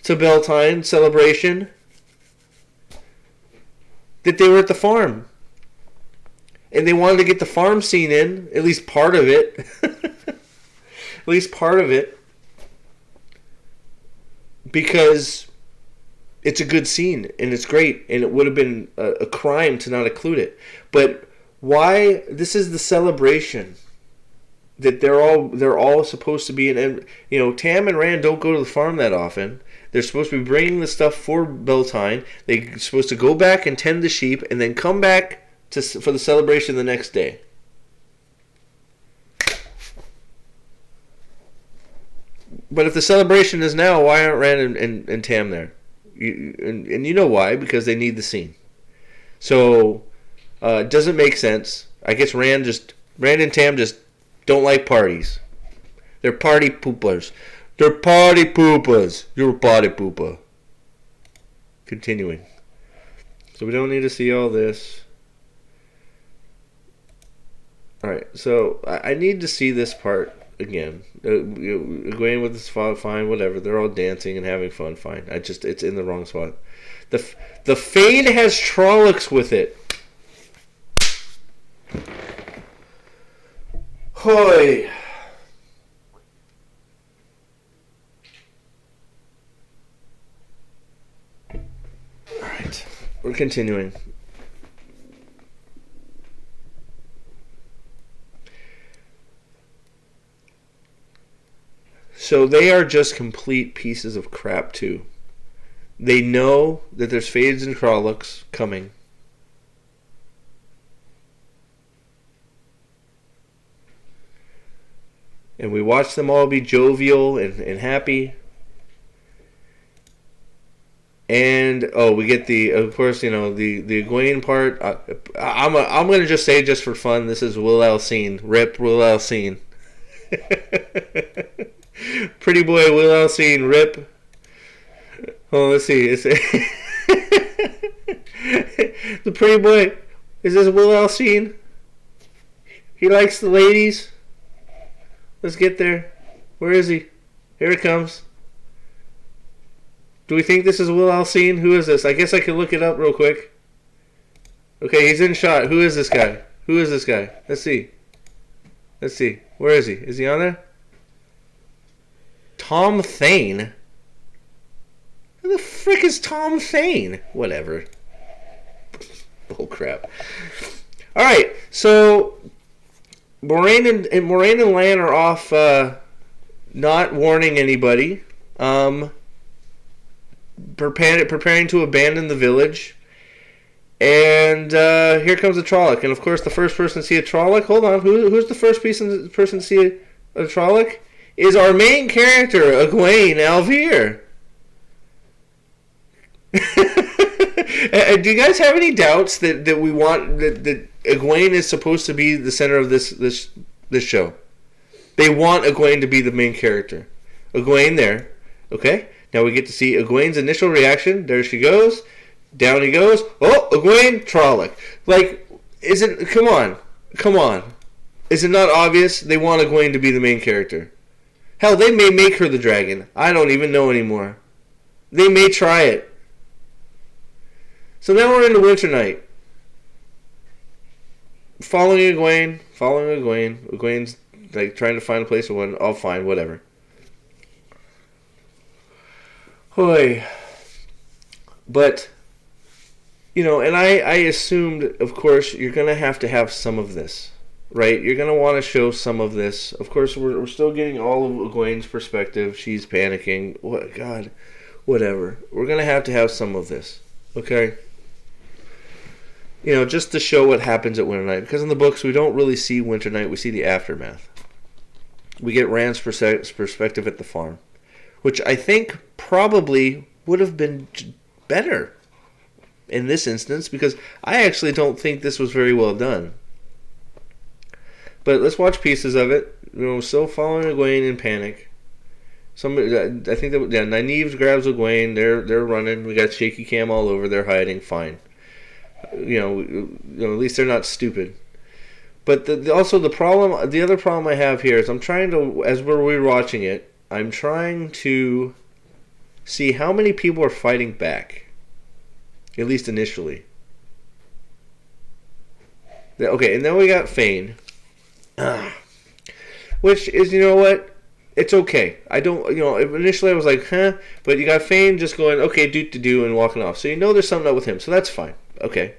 to Beltane celebration that they were at the farm. And they wanted to get the farm scene in, at least part of it. At least part of it. Because it's a good scene, and it's great, and it would have been a crime to not include it. But why? This is the celebration that they're all supposed to be in. And Tam and Rand don't go to the farm that often. They're supposed to be bringing the stuff for Beltane. They're supposed to go back and tend the sheep, and then come back for the celebration the next day. But if the celebration is now, why aren't Rand and Tam there? And you know why? Because they need the scene. So it doesn't make sense. I guess Rand and Tam just don't like parties. They're party poopers. They're party poopers. You're a party pooper. Continuing. So we don't need to see all this. Alright, so I need to see this part again. Egwene with his father, fine, whatever. They're all dancing and having fun, fine. It's in the wrong spot. The Fade has Trollocs with it. Hoy. we're continuing. So they are just complete pieces of crap too. They know that there's fades and Trollocs coming. And we watch them all be jovial and happy. And we get of course, the Egwene part. I'm gonna just say, just for fun, this is Will Alcine. Rip Will Alcine. Pretty boy Will Alcine. Rip. Oh, let's see. The pretty boy. Is this Will Alcine? He likes the ladies. Let's get there. Where is he? Here it comes. Do we think this is Will Alcine? Who is this? I guess I can look it up real quick. Okay, he's in shot. Who is this guy? Who is this guy? Let's see. Let's see. Where is he? Is he on there? Tom Thane? Who the frick is Tom Thane? Whatever. Bull crap. Alright, so Moraine and Lan are off not warning anybody. Preparing to abandon the village. And here comes a Trolloc. And of course, the first person to see a Trolloc. Hold on. Who's the first person to see a Trolloc? Is our main character, Egwene Alvear. Do you guys have any doubts that we want that Egwene is supposed to be the center of this show? They want Egwene to be the main character. Egwene there. Okay? Now we get to see Egwene's initial reaction. There she goes. Down he goes. Oh, Egwene, Trolloc. Like, come on. Is it not obvious they want Egwene to be the main character? Hell, they may make her the dragon. I don't even know anymore. They may try it. So now we're into Winternight. Following Egwene. Egwene's like trying to find a place to win. Oh, fine, whatever. Hoy. But, and I assumed, of course, you're going to have some of this, right? You're going to want to show some of this. Of course, we're still getting all of Egwene's perspective. She's panicking. What, God, whatever. We're going to have some of this, okay? Just to show what happens at Winternight. Because in the books, we don't really see Winternight. We see the aftermath. We get Rand's perspective at the farm, which I think probably would have been better in this instance, because I actually don't think this was very well done. But let's watch pieces of it. Still following Egwene in panic. I think that Nynaeve grabs Egwene. They're running. We got shaky cam all over. They're hiding. Fine. At least they're not stupid. But the other problem I have here is I'm trying to, as we're rewatching it, I'm trying to see how many people are fighting back. At least initially. Okay, and then we got Fane. Which is, what? It's okay. I don't, initially I was like, huh? But you got Fane just going, okay, do, and walking off. So there's something up with him. So that's fine. Okay.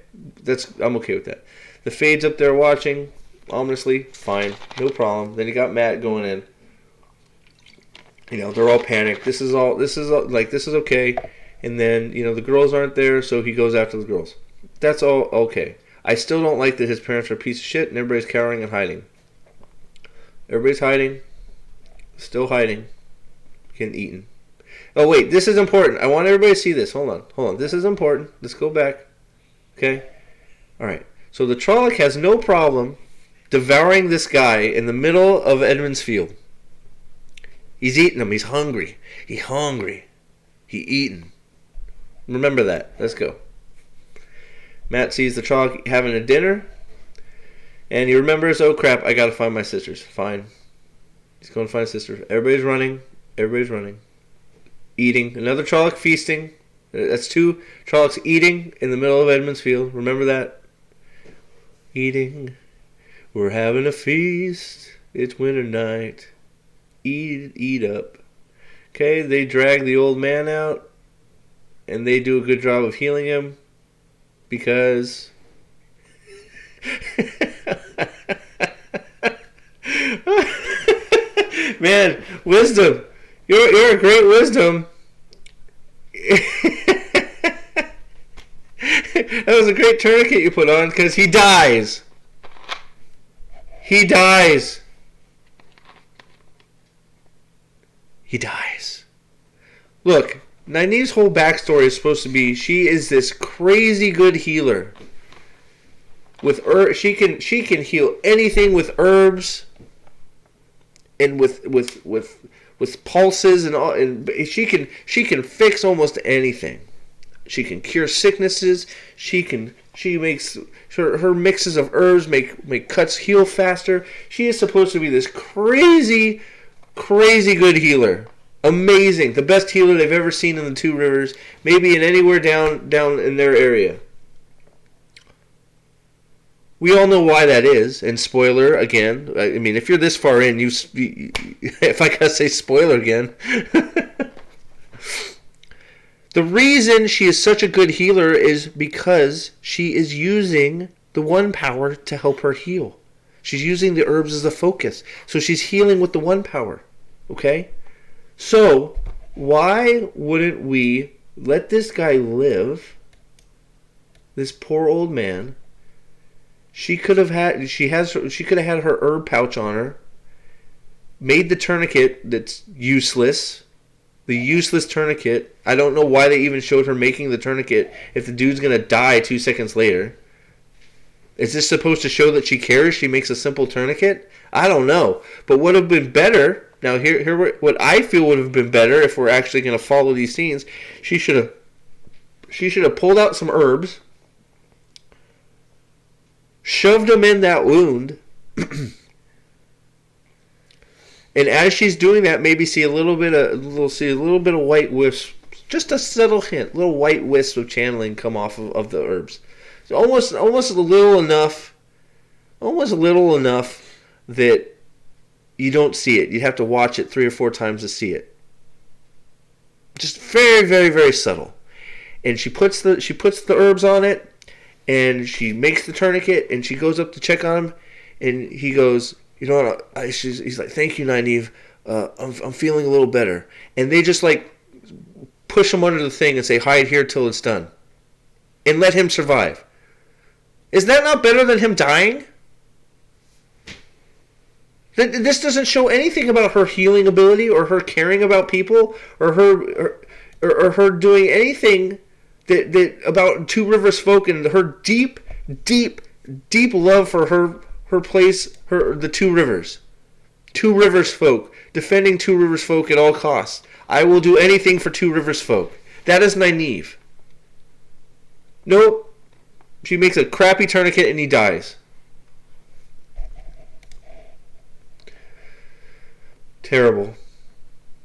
I'm okay with that. The Fade's up there watching, ominously, fine. No problem. Then you got Matt going in. They're all panicked. This is okay. And then, the girls aren't there, so he goes after the girls. That's all okay. I still don't like that his parents are a piece of shit and everybody's cowering and hiding. Everybody's hiding. Still hiding. Getting eaten. Oh, wait. This is important. I want everybody to see this. Hold on. This is important. Let's go back. Okay? Alright. So the Trolloc has no problem devouring this guy in the middle of Edmund's field. He's eating him. He's hungry. He's hungry. He eating. Remember that. Let's go. Matt sees the Trolloc having a dinner. And he remembers, oh crap, I gotta find my sisters. Fine. He's going to find his sisters. Everybody's running. Eating. Another Trolloc feasting. That's two Trollocs eating in the middle of Edmund's field. Remember that? Eating. We're having a feast. It's winter night. Eat up. Okay, they drag the old man out. And they do a good job of healing him. because man, wisdom. You're a great wisdom. That was a great tourniquet you put on because he dies. He dies. He dies. Look, Nynaeve's whole backstory is supposed to be she is this crazy good healer. With she can heal anything with herbs and with pulses and all, and she can fix almost anything. She can cure sicknesses. She makes her mixes of herbs make cuts heal faster. She is supposed to be this crazy good healer. Amazing. The best healer they've ever seen in the Two Rivers. Maybe in anywhere down in their area. We all know why that is. And spoiler again. I mean, if you're this far in, if I gotta say spoiler again. The reason she is such a good healer is because she is using the one power to help her heal. She's using the herbs as a focus. So she's healing with the one power. Okay? So, why wouldn't we let this guy live? This poor old man. She could have had her herb pouch on her. Made the tourniquet that's useless. The useless tourniquet. I don't know why they even showed her making the tourniquet if the dude's going to die 2 seconds later. Is this supposed to show that she cares? She makes a simple tourniquet? I don't know. But what would have been better, now here what I feel would have been better if we're actually going to follow these scenes, she should have pulled out some herbs, shoved them in that wound, and as she's doing that, maybe see a little bit of white wisps, just a subtle hint, little white wisps of channeling come off of the herbs. So almost a little enough that you don't see it. You'd have to watch it 3 or 4 times to see it. Just very, very, very subtle. And she puts the herbs on it, and she makes the tourniquet, and she goes up to check on him, and he goes, you know what? He's like, thank you, Nynaeve. I'm feeling a little better. And they just like push him under the thing and say, hide here till it's done, and let him survive. Is that not better than him dying? This doesn't show anything about her healing ability or her caring about people or her doing anything that about Two Rivers folk and her deep love for her place, the Two Rivers. Two Rivers folk. Defending Two Rivers folk at all costs. I will do anything for Two Rivers folk. That is Nynaeve. Nope. She makes a crappy tourniquet and he dies. Terrible.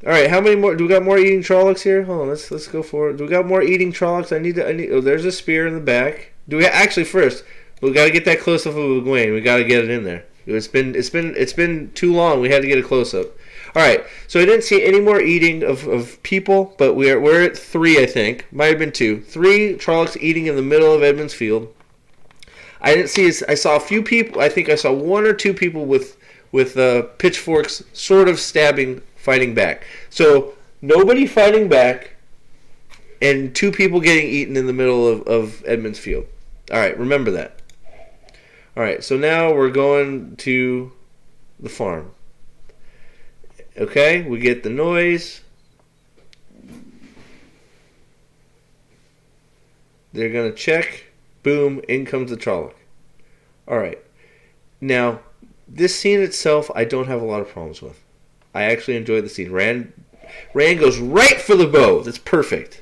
Alright, how many more? Do we got more eating Trollocs here? Hold on, let's go for it. Do we got more eating Trollocs? I need. Oh, there's a spear in the back. Actually, first, we got to get that close up of Egwene. We got to get it in there. It's been too long. We had to get a close up. All right. So I didn't see any more eating of people, but we're at 3, I think. Might have been 2. 3 Trollocs eating in the middle of Edmund's Field. I saw a few people. I think I saw 1 or 2 people with pitchforks, sort of fighting back. So nobody fighting back, and 2 people getting eaten in the middle of Edmund's Field. All right. Remember that. All right, so now we're going to the farm. Okay, we get the noise. They're going to check. Boom, in comes the Trolloc. All right. Now, this scene itself, I don't have a lot of problems with. I actually enjoyed the scene. Rand goes right for the bow. That's perfect.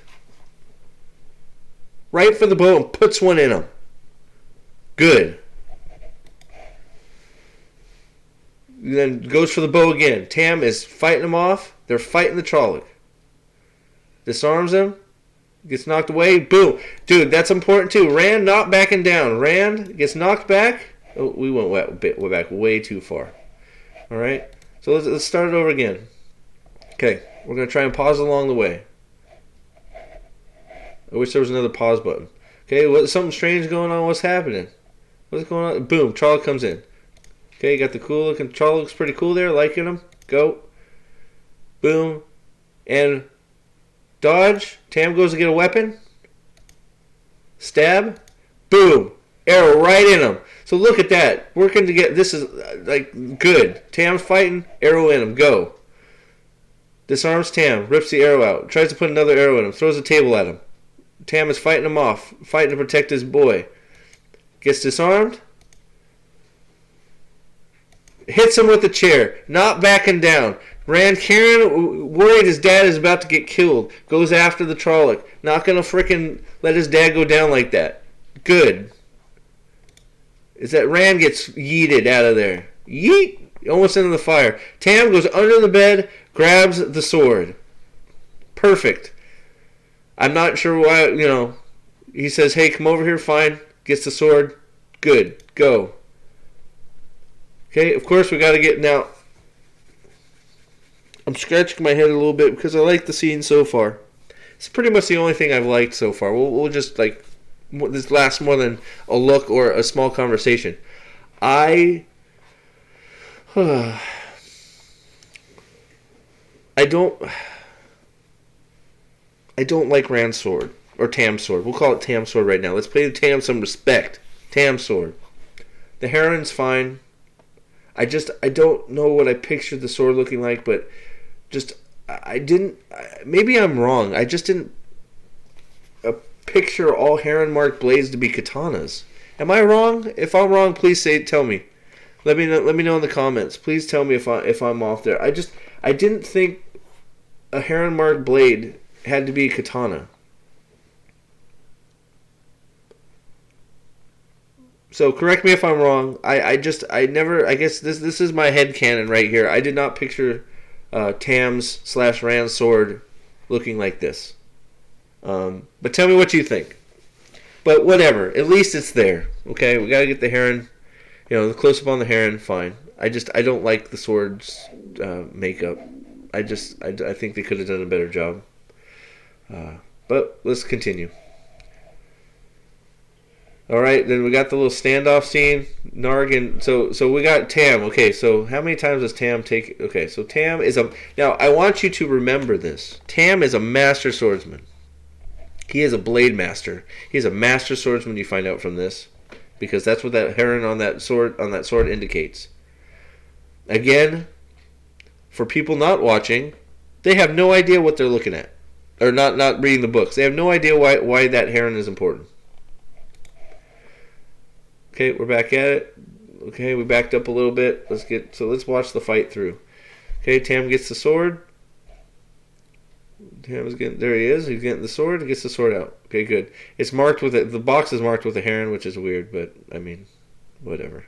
Right for the bow and puts one in him. Good. Then goes for the bow again. Tam is fighting him off. They're fighting the Trolloc. Disarms him. Gets knocked away. Boom. Dude, that's important too. Rand not backing down. Rand gets knocked back. Oh, we went back way too far. Alright. So let's start it over again. Okay. We're going to try and pause along the way. I wish there was another pause button. Okay, something strange going on. What's happening? What's going on? Boom, Charlie comes in. Okay, you got the cool looking. Charlie looks pretty cool there. Liking him. Go. Boom. And dodge. Tam goes to get a weapon. Stab. Boom. Arrow right in him. So look at that. Working to get. This is like good. Tam's fighting. Arrow in him. Go. Disarms Tam. Rips the arrow out. Tries to put another arrow in him. Throws a table at him. Tam is fighting him off. Fighting to protect his boy. Gets disarmed. Hits him with the chair. Not backing down. Karen, worried his dad is about to get killed. Goes after the Trolloc. Not going to frickin' let his dad go down like that. Good. Is that Rand gets yeeted out of there. Yeet! Almost into the fire. Tam goes under the bed, grabs the sword. Perfect. I'm not sure why, he says, hey, come over here, fine. Gets the sword. Good. Go. Okay, of course we got to get now. I'm scratching my head a little bit because I like the scene so far. It's pretty much the only thing I've liked so far. We'll just this lasts more than a look or a small conversation. I don't like Rand's sword or Tam's sword. We'll call it Tam's sword right now. Let's pay Tam some respect. Tam's sword. The Heron's fine. I don't know what I pictured the sword looking like, but maybe I'm wrong. I just didn't picture all Heron marked blades to be katanas. Am I wrong? If I'm wrong, please tell me. Let me know in the comments. Please tell me if I'm off there. I didn't think a Heron marked blade had to be katana. So correct me if I'm wrong. I guess this is my headcanon right here. I did not picture Tam's / Rand's sword looking like this. But tell me what you think. But whatever. At least it's there. Okay, we gotta get the Heron. The close up on the Heron, fine. I don't like the sword's makeup. I think they could have done a better job. But let's continue. All right, then we got the little standoff scene. Narg so we got Tam. Okay, so how many times does Tam take? Okay, so Tam is now I want you to remember this. Tam is a master swordsman. He is a blade master. He's a master swordsman. You find out from this, because that's what that Heron on that sword indicates. Again, for people not watching, they have no idea what they're looking at, or not reading the books. They have no idea why that Heron is important. Okay, we're back at it. Okay, we backed up a little bit. Let's watch the fight through. Okay, Tam gets the sword. There he is. He's getting the sword. He gets the sword out. Okay, good. It's marked with the box is marked with a Heron, which is weird, but I mean, whatever.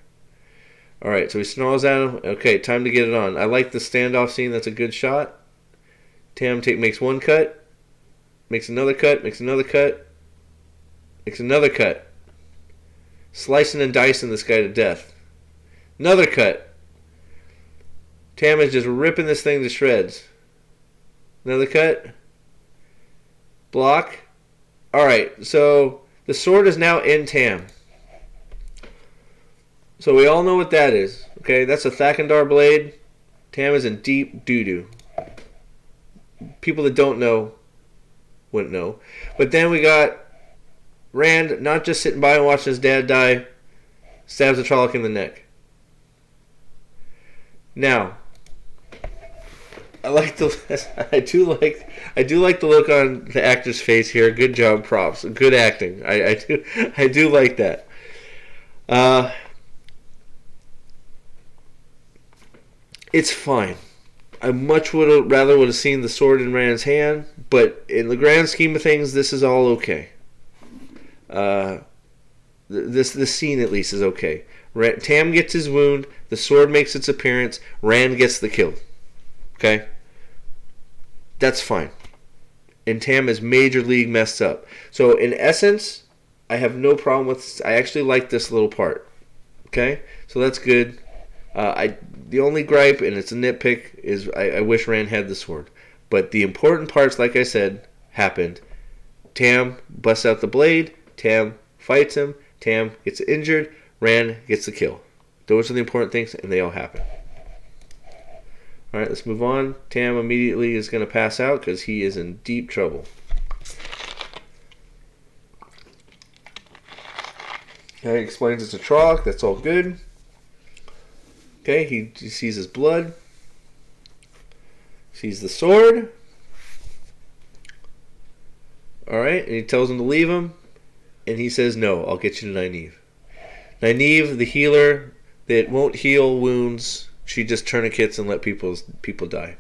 All right, so he snarls at him. Okay, time to get it on. I like the standoff scene. That's a good shot. Tam makes one cut, makes another cut, makes another cut, makes another cut. Slicing and dicing this guy to death. Another cut. Tam is just ripping this thing to shreds. Another cut. Block. Alright, so the sword is now in Tam. So we all know what that is. Okay, that's a Thakandar blade. Tam is in deep doo-doo. People that don't know wouldn't know. But then we got Rand, not just sitting by and watching his dad die, stabs the Trolloc in the neck. Now, I do like the look on the actor's face here. Good job, props. Good acting. I do like that. It's fine. I much rather would have seen the sword in Rand's hand, but in the grand scheme of things, this is all okay. This scene at least is okay. Tam gets his wound. The sword makes its appearance. Rand gets the kill. Okay, that's fine. And Tam is major league messed up. So in essence, I have no problem with. I actually like this little part. Okay, so that's good. The only gripe, and it's a nitpick, is I wish Rand had the sword. But the important parts, like I said, happened. Tam busts out the blade. Tam fights him. Tam gets injured. Rand gets the kill. Those are the important things, and they all happen. All right, let's move on. Tam immediately is going to pass out because he is in deep trouble. Okay, he explains it's a Trolloc. That's all good. Okay, he sees his blood. Sees the sword. All right, and he tells him to leave him. And he says, no, I'll get you to Nynaeve. Nynaeve, the healer that won't heal wounds, she just tourniquets and let people die.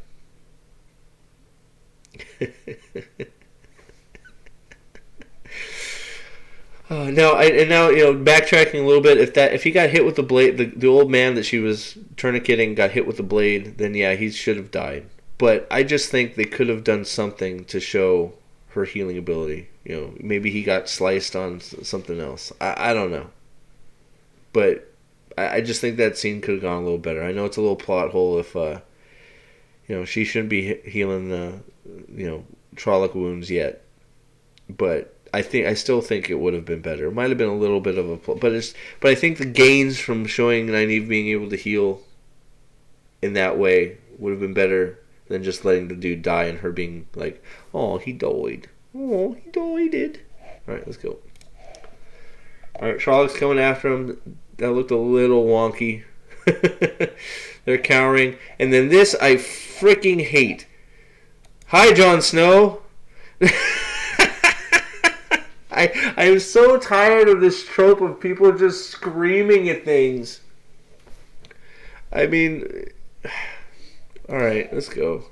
Now, backtracking a little bit, if he got hit with the blade, the old man that she was tourniqueting got hit with the blade, then yeah, he should have died. But I just think they could have done something to show her healing ability. Maybe he got sliced on something else. I don't know. But I just think that scene could have gone a little better. I know it's a little plot hole if, she shouldn't be healing the, Trolloc wounds yet. But I still think it would have been better. It might have been a little bit of a plot. But I think the gains from showing Nynaeve being able to heal in that way would have been better than just letting the dude die and her being like, oh, he died. Oh, he died. Alright, let's go. Alright, Trollocs coming after him. That looked a little wonky. They're cowering. And then this I freaking hate. Hi, Jon Snow. I am so tired of this trope of people just screaming at things. I mean, alright, let's go.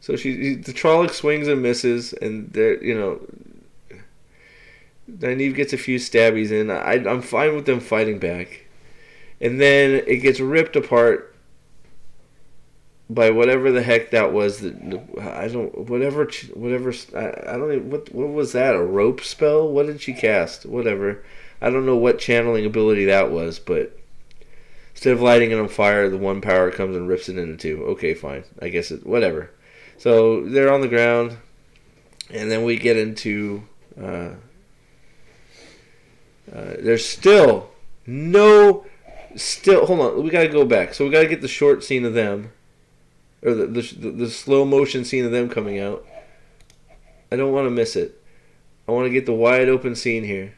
So the Trolloc swings and misses, and Nynaeve gets a few stabbies in. I'm fine with them fighting back. And then it gets ripped apart by whatever the heck that was. What was that? A rope spell? What did she cast? Whatever. I don't know what channeling ability that was, but instead of lighting it on fire, the one power comes and rips it into two. Okay, fine. I guess whatever. So they're on the ground, and then we get into there's still hold on, we gotta go back. So we gotta get the short scene of them, or the slow motion scene of them coming out. I don't want to miss it. I want to get the wide open scene here.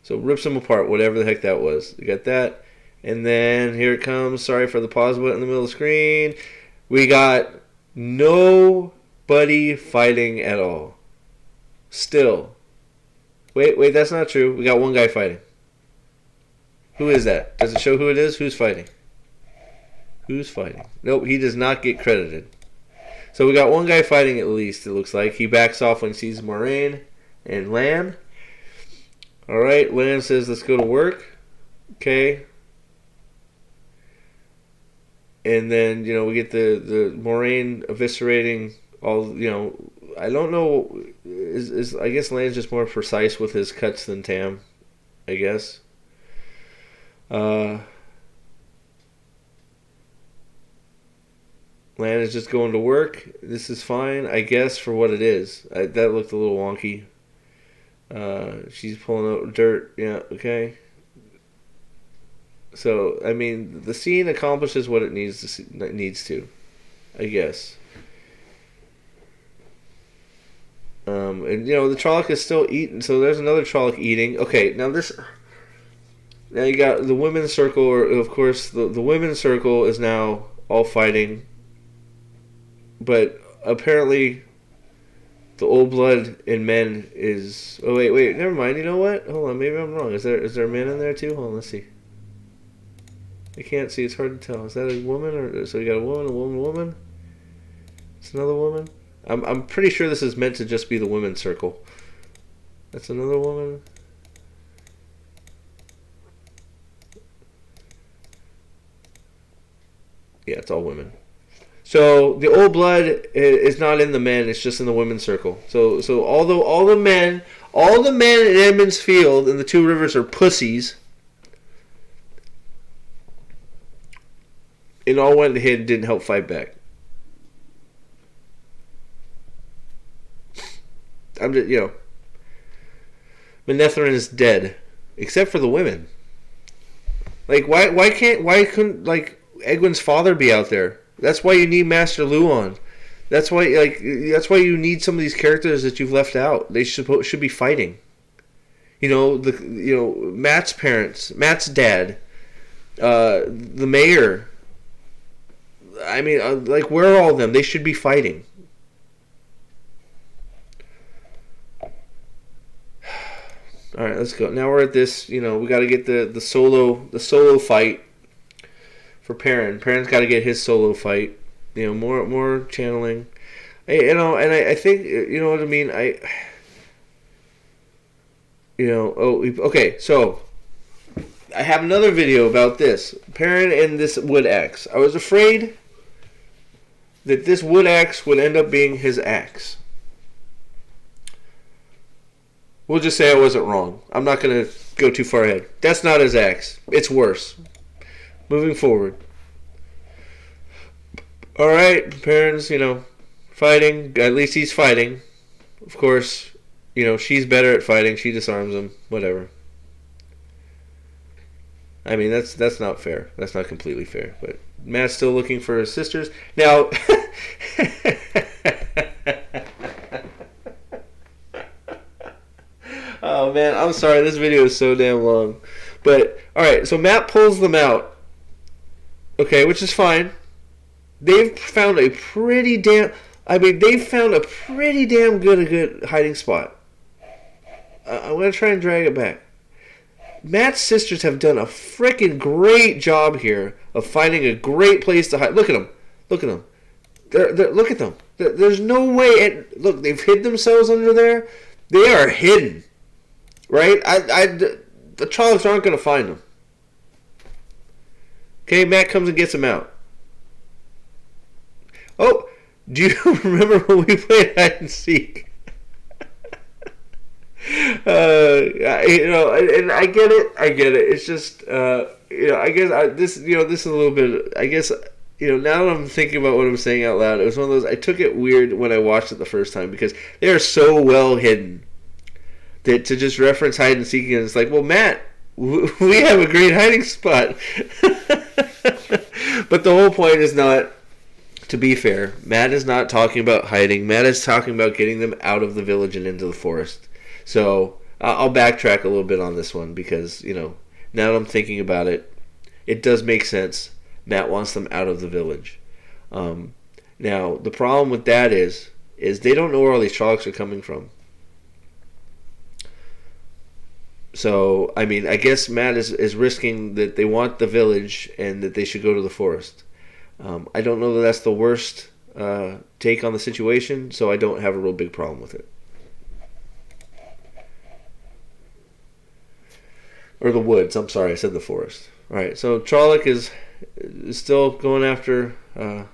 So rips them apart, whatever the heck that was. You got that, and then here it comes. Sorry for the pause button in the middle of the screen. We got nobody fighting at all. Still. Wait, that's not true. We got one guy fighting. Who is that? Does it show who it is? Who's fighting? Who's fighting? Nope, he does not get credited. So we got one guy fighting at least, it looks like. He backs off when he sees Moiraine and Lan. Alright, Lan says, let's go to work. Okay. And then, we get the Moiraine eviscerating all, I don't know, I guess Lan's just more precise with his cuts than Tam, I guess. Lan is just going to work. This is fine, I guess, for what it is. That looked a little wonky. She's pulling out dirt. Yeah, okay. So, I mean, the scene accomplishes what it needs to, I guess. And the Trolloc is still eating, so there's another Trolloc eating. Okay, now you got the women's circle, or of course the women's circle is now all fighting, but apparently the old blood in men is. Oh wait, never mind. You know what? Hold on, maybe I'm wrong. Is there men in there too? Hold on, let's see. I can't see. It's hard to tell. Is that a woman or so? You got a woman. It's another woman. I'm pretty sure this is meant to just be the women's circle. That's another woman. Yeah, it's all women. So the old blood is not in the men; it's just in the women's circle. So although all the men in Edmund's Field and the Two Rivers are pussies, it all went ahead and didn't help fight back. I'm just, Manetheren is dead, except for the women. Like, why couldn't, like, Egwene's father be out there? That's why you need Master Luon. That's why you need some of these characters that you've left out. They should be fighting. Matt's parents, Matt's dad, the mayor. I mean, like, where are all of them? They should be fighting. All right, let's go. Now we're at this. We got to get the solo fight for Perrin. Perrin's got to get his solo fight. More channeling. And I think what I mean. Okay. So I have another video about this Perrin and this wood axe. I was afraid that this wood axe would end up being his axe. We'll just say I wasn't wrong. I'm not going to go too far ahead. That's not his axe. It's worse. Moving forward. Alright, Perrin's, fighting. At least he's fighting. Of course, she's better at fighting. She disarms him. Whatever. I mean, that's not fair. That's not completely fair. But Matt's still looking for his sisters. Now... Oh man, I'm sorry. This video is so damn long. But alright, so Matt pulls them out. Okay, which is fine. They've found a pretty damn good hiding spot. I'm going to try and drag it back. Matt's sisters have done a freaking great job here of finding a great place to hide. Look at them. Look at them. Look at them. There's no way. Look, they've hid themselves under there. They are hidden. Right? The Trollocs aren't going to find them. Okay, Matt comes and gets them out. Oh, do you remember when we played hide and seek? And I get it. It's just, I guess this is a little bit. I guess now that I'm thinking about what I'm saying out loud, it was one of those. I took it weird when I watched it the first time because they are so well hidden that to just reference hide and seek, and it's like, well, Matt, we have a great hiding spot. But the whole point is not. To be fair, Matt is not talking about hiding. Matt is talking about getting them out of the village and into the forest. So I'll backtrack a little bit on this one because, now that I'm thinking about it, it does make sense. Matt wants them out of the village. Now, the problem with that is they don't know where all these Trollocs are coming from. So, I mean, I guess Matt is risking that they want the village and that they should go to the forest. I don't know that that's the worst take on the situation, so I don't have a real big problem with it. Or the woods. I'm sorry, I said the forest. All right, so Trolloc is still going after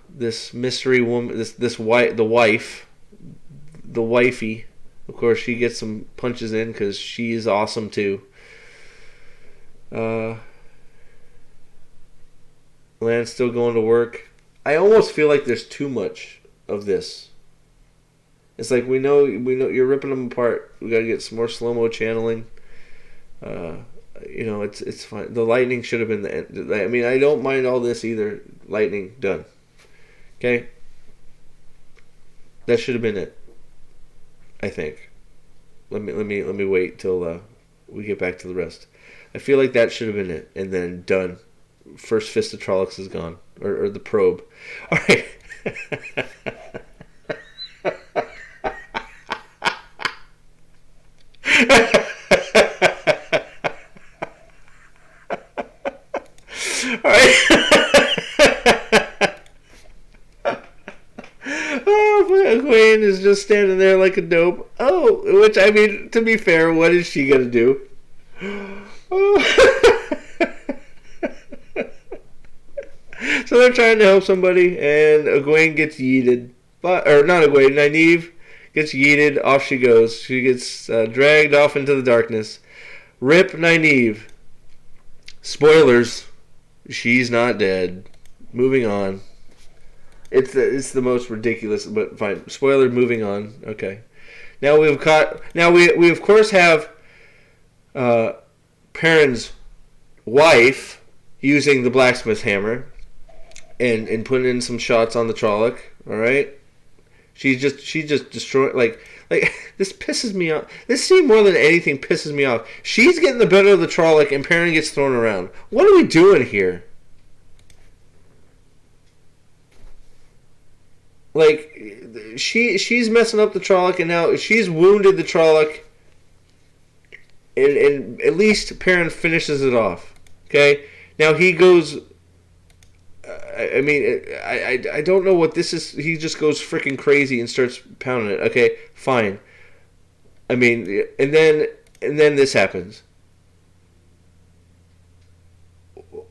this mystery woman, the wifey. Of course, she gets some punches in because she is awesome too. Lan's still going to work. I almost feel like there's too much of this. It's like we know you're ripping them apart. We got to get some more slow-mo channeling. It's fine. The lightning should have been the end. I mean, I don't mind all this either. Lightning done. Okay, that should have been it. I think. Let me wait till we get back to the rest. I feel like that should have been it, and then done. First fist of Trollocs is gone, or the probe. All right. All right. Oh, Queen is just standing there like a dope. Oh, which, I mean, to be fair, what is she gonna do? Oh. So they're trying to help somebody, and Egwene gets yeeted. Or not Egwene, Nynaeve gets yeeted. Off she goes. She gets dragged off into the darkness. Rip Nynaeve. Spoilers. She's not dead. Moving on. It's the most ridiculous, but fine. Spoiler. Moving on. Okay. Now we of course have Perrin's wife using the blacksmith hammer and putting in some shots on the Trolloc. All right, she just destroyed like this pisses me off. This scene more than anything pisses me off. She's getting the better of the Trolloc and Perrin gets thrown around. What are we doing here? Like she's messing up the Trolloc and now she's wounded the Trolloc. And at least Perrin finishes it off. Okay, now he goes. I mean, I don't know what this is. He just goes freaking crazy and starts pounding it. Okay, fine. I mean, and then this happens.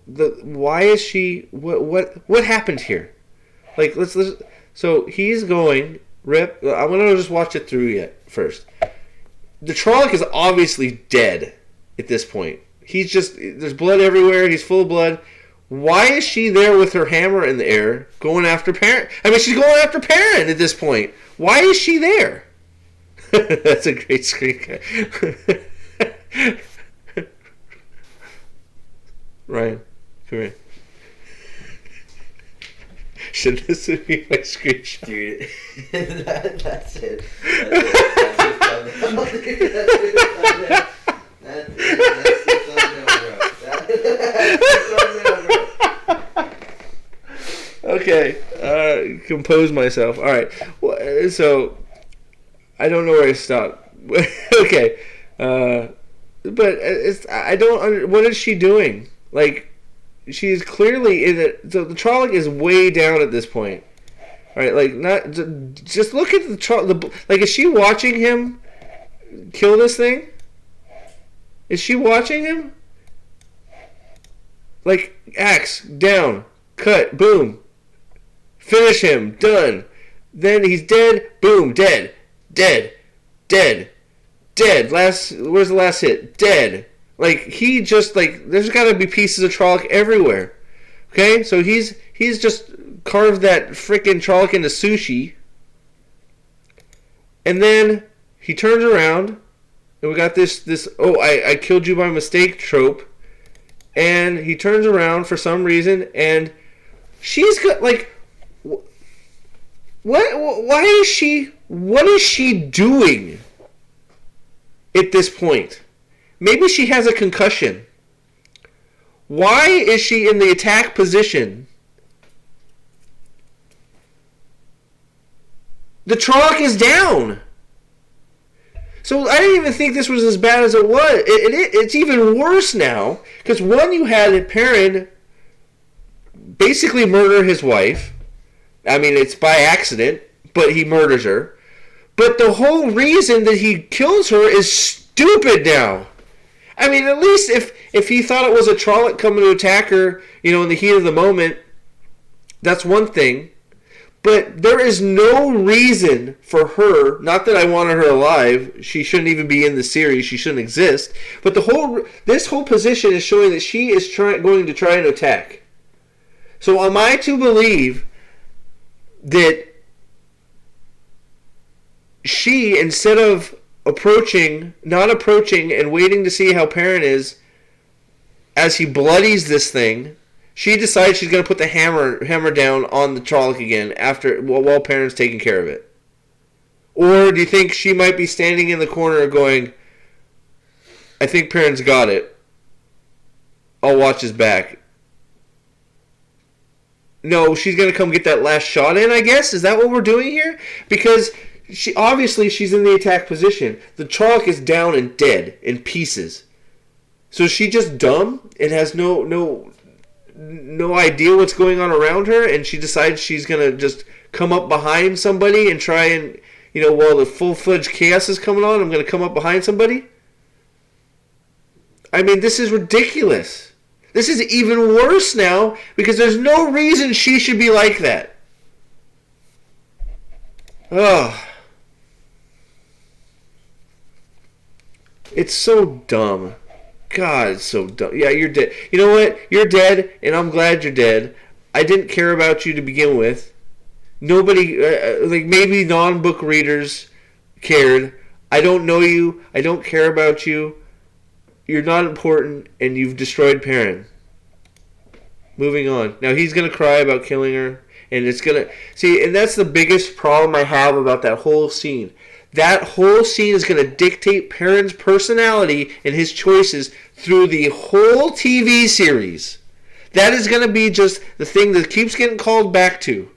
Why is she? What happened here? Like let's. So he's going. Rip. I'm gonna just watch it through yet first. The Trolloc is obviously dead at this point. He's just there's blood everywhere. He's full of blood. Why is she there with her hammer in the air going after Perrin? I mean, she's going after Perrin at this point. Why is she there? That's a great screen cut. Ryan, come here. Should this be my screenshot? Dude, that's it. Okay, compose myself. All right, so I don't know where to stop. Okay, but I don't. What is she doing? Like, she's clearly in it. So the Trolloc is way down at this point. All right, like not just look at the Trolloc. Like, is she watching him kill this thing? Is she watching him? Like, axe down, cut, boom. Finish him. Done. Then he's dead. Boom. Dead. Dead. Dead. Dead. Where's the last hit? Dead. Like, he just, like, there's got to be pieces of Trolloc everywhere. Okay? So he's just carved that freaking Trolloc into sushi. And then he turns around. And we got this oh, I killed you by mistake trope. And he turns around for some reason. And she's got, like... What is she doing at this point? Maybe she has a concussion. Why is she in the attack position? The Trolloc is down. So I didn't even think this was as bad as it was. It's even worse now. Because one, you had Perrin basically murder his wife. I mean, it's by accident, but he murders her. But the whole reason that he kills her is stupid now. I mean, at least if he thought it was a Trolloc coming to attack her, in the heat of the moment, that's one thing. But there is no reason for her, not that I wanted her alive, she shouldn't even be in the series, she shouldn't exist, but this whole position is showing that she is going to try and attack. So am I to believe that she, instead of not approaching and waiting to see how Perrin is, as he bloodies this thing, she decides she's going to put the hammer down on the Trolloc again while Perrin's taking care of it? Or do you think she might be standing in the corner going, I think Perrin's got it. I'll watch his back. No, she's going to come get that last shot in, I guess? Is that what we're doing here? Because she's in the attack position. The Trolloc is down and dead in pieces. So is she just dumb and has no idea what's going on around her, and she decides she's going to just come up behind somebody and try and, while the full-fledged chaos is coming on, I'm going to come up behind somebody? I mean, this is ridiculous. This is even worse now because there's no reason she should be like that. Ugh. It's so dumb. God, it's so dumb. Yeah, you're dead. You know what? You're dead, and I'm glad you're dead. I didn't care about you to begin with. Nobody, maybe non-book readers cared. I don't know you. I don't care about you. You're not important, and you've destroyed Perrin. Moving on. Now he's gonna cry about killing her, and it's gonna see. And that's the biggest problem I have about that whole scene. That whole scene is gonna dictate Perrin's personality and his choices through the whole TV series. That is gonna be just the thing that keeps getting called back to.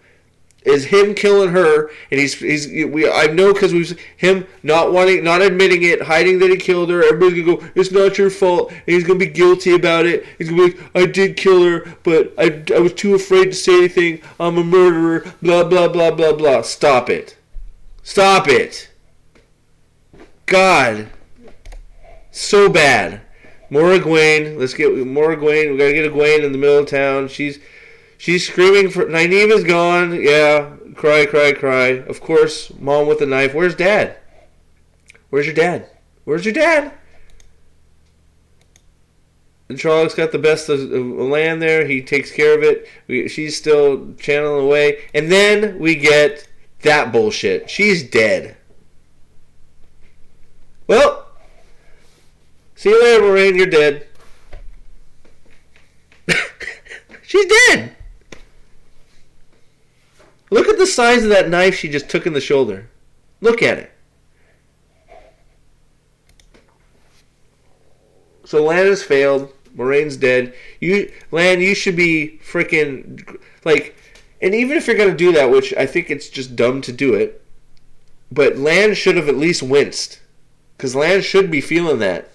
Is him killing her, and I know because we've him not admitting it, hiding that he killed her. Everybody's gonna go, it's not your fault, and he's gonna be guilty about it. He's gonna be like, I did kill her, but I was too afraid to say anything. I'm a murderer. Blah blah blah blah blah. Stop it. Stop it. God, so bad. More Egwene. Let's get more Egwene. We gotta get Egwene in the middle of town. She's screaming for... Nynaeva's gone. Yeah. Cry, cry, cry. Of course, Mom with the knife. Where's Dad? Where's your dad? Where's your dad? And Trollocs got the best of land there. He takes care of it. She's still channeling away. And then we get that bullshit. She's dead. Well, see you later, Moraine. You're dead. She's dead. Look at the size of that knife she just took in the shoulder. Look at it. So Lan has failed. Moraine's dead. Lan, you should be freaking like. And even if you're gonna do that, which I think it's just dumb to do it, but Lan should have at least winced, because Lan should be feeling that.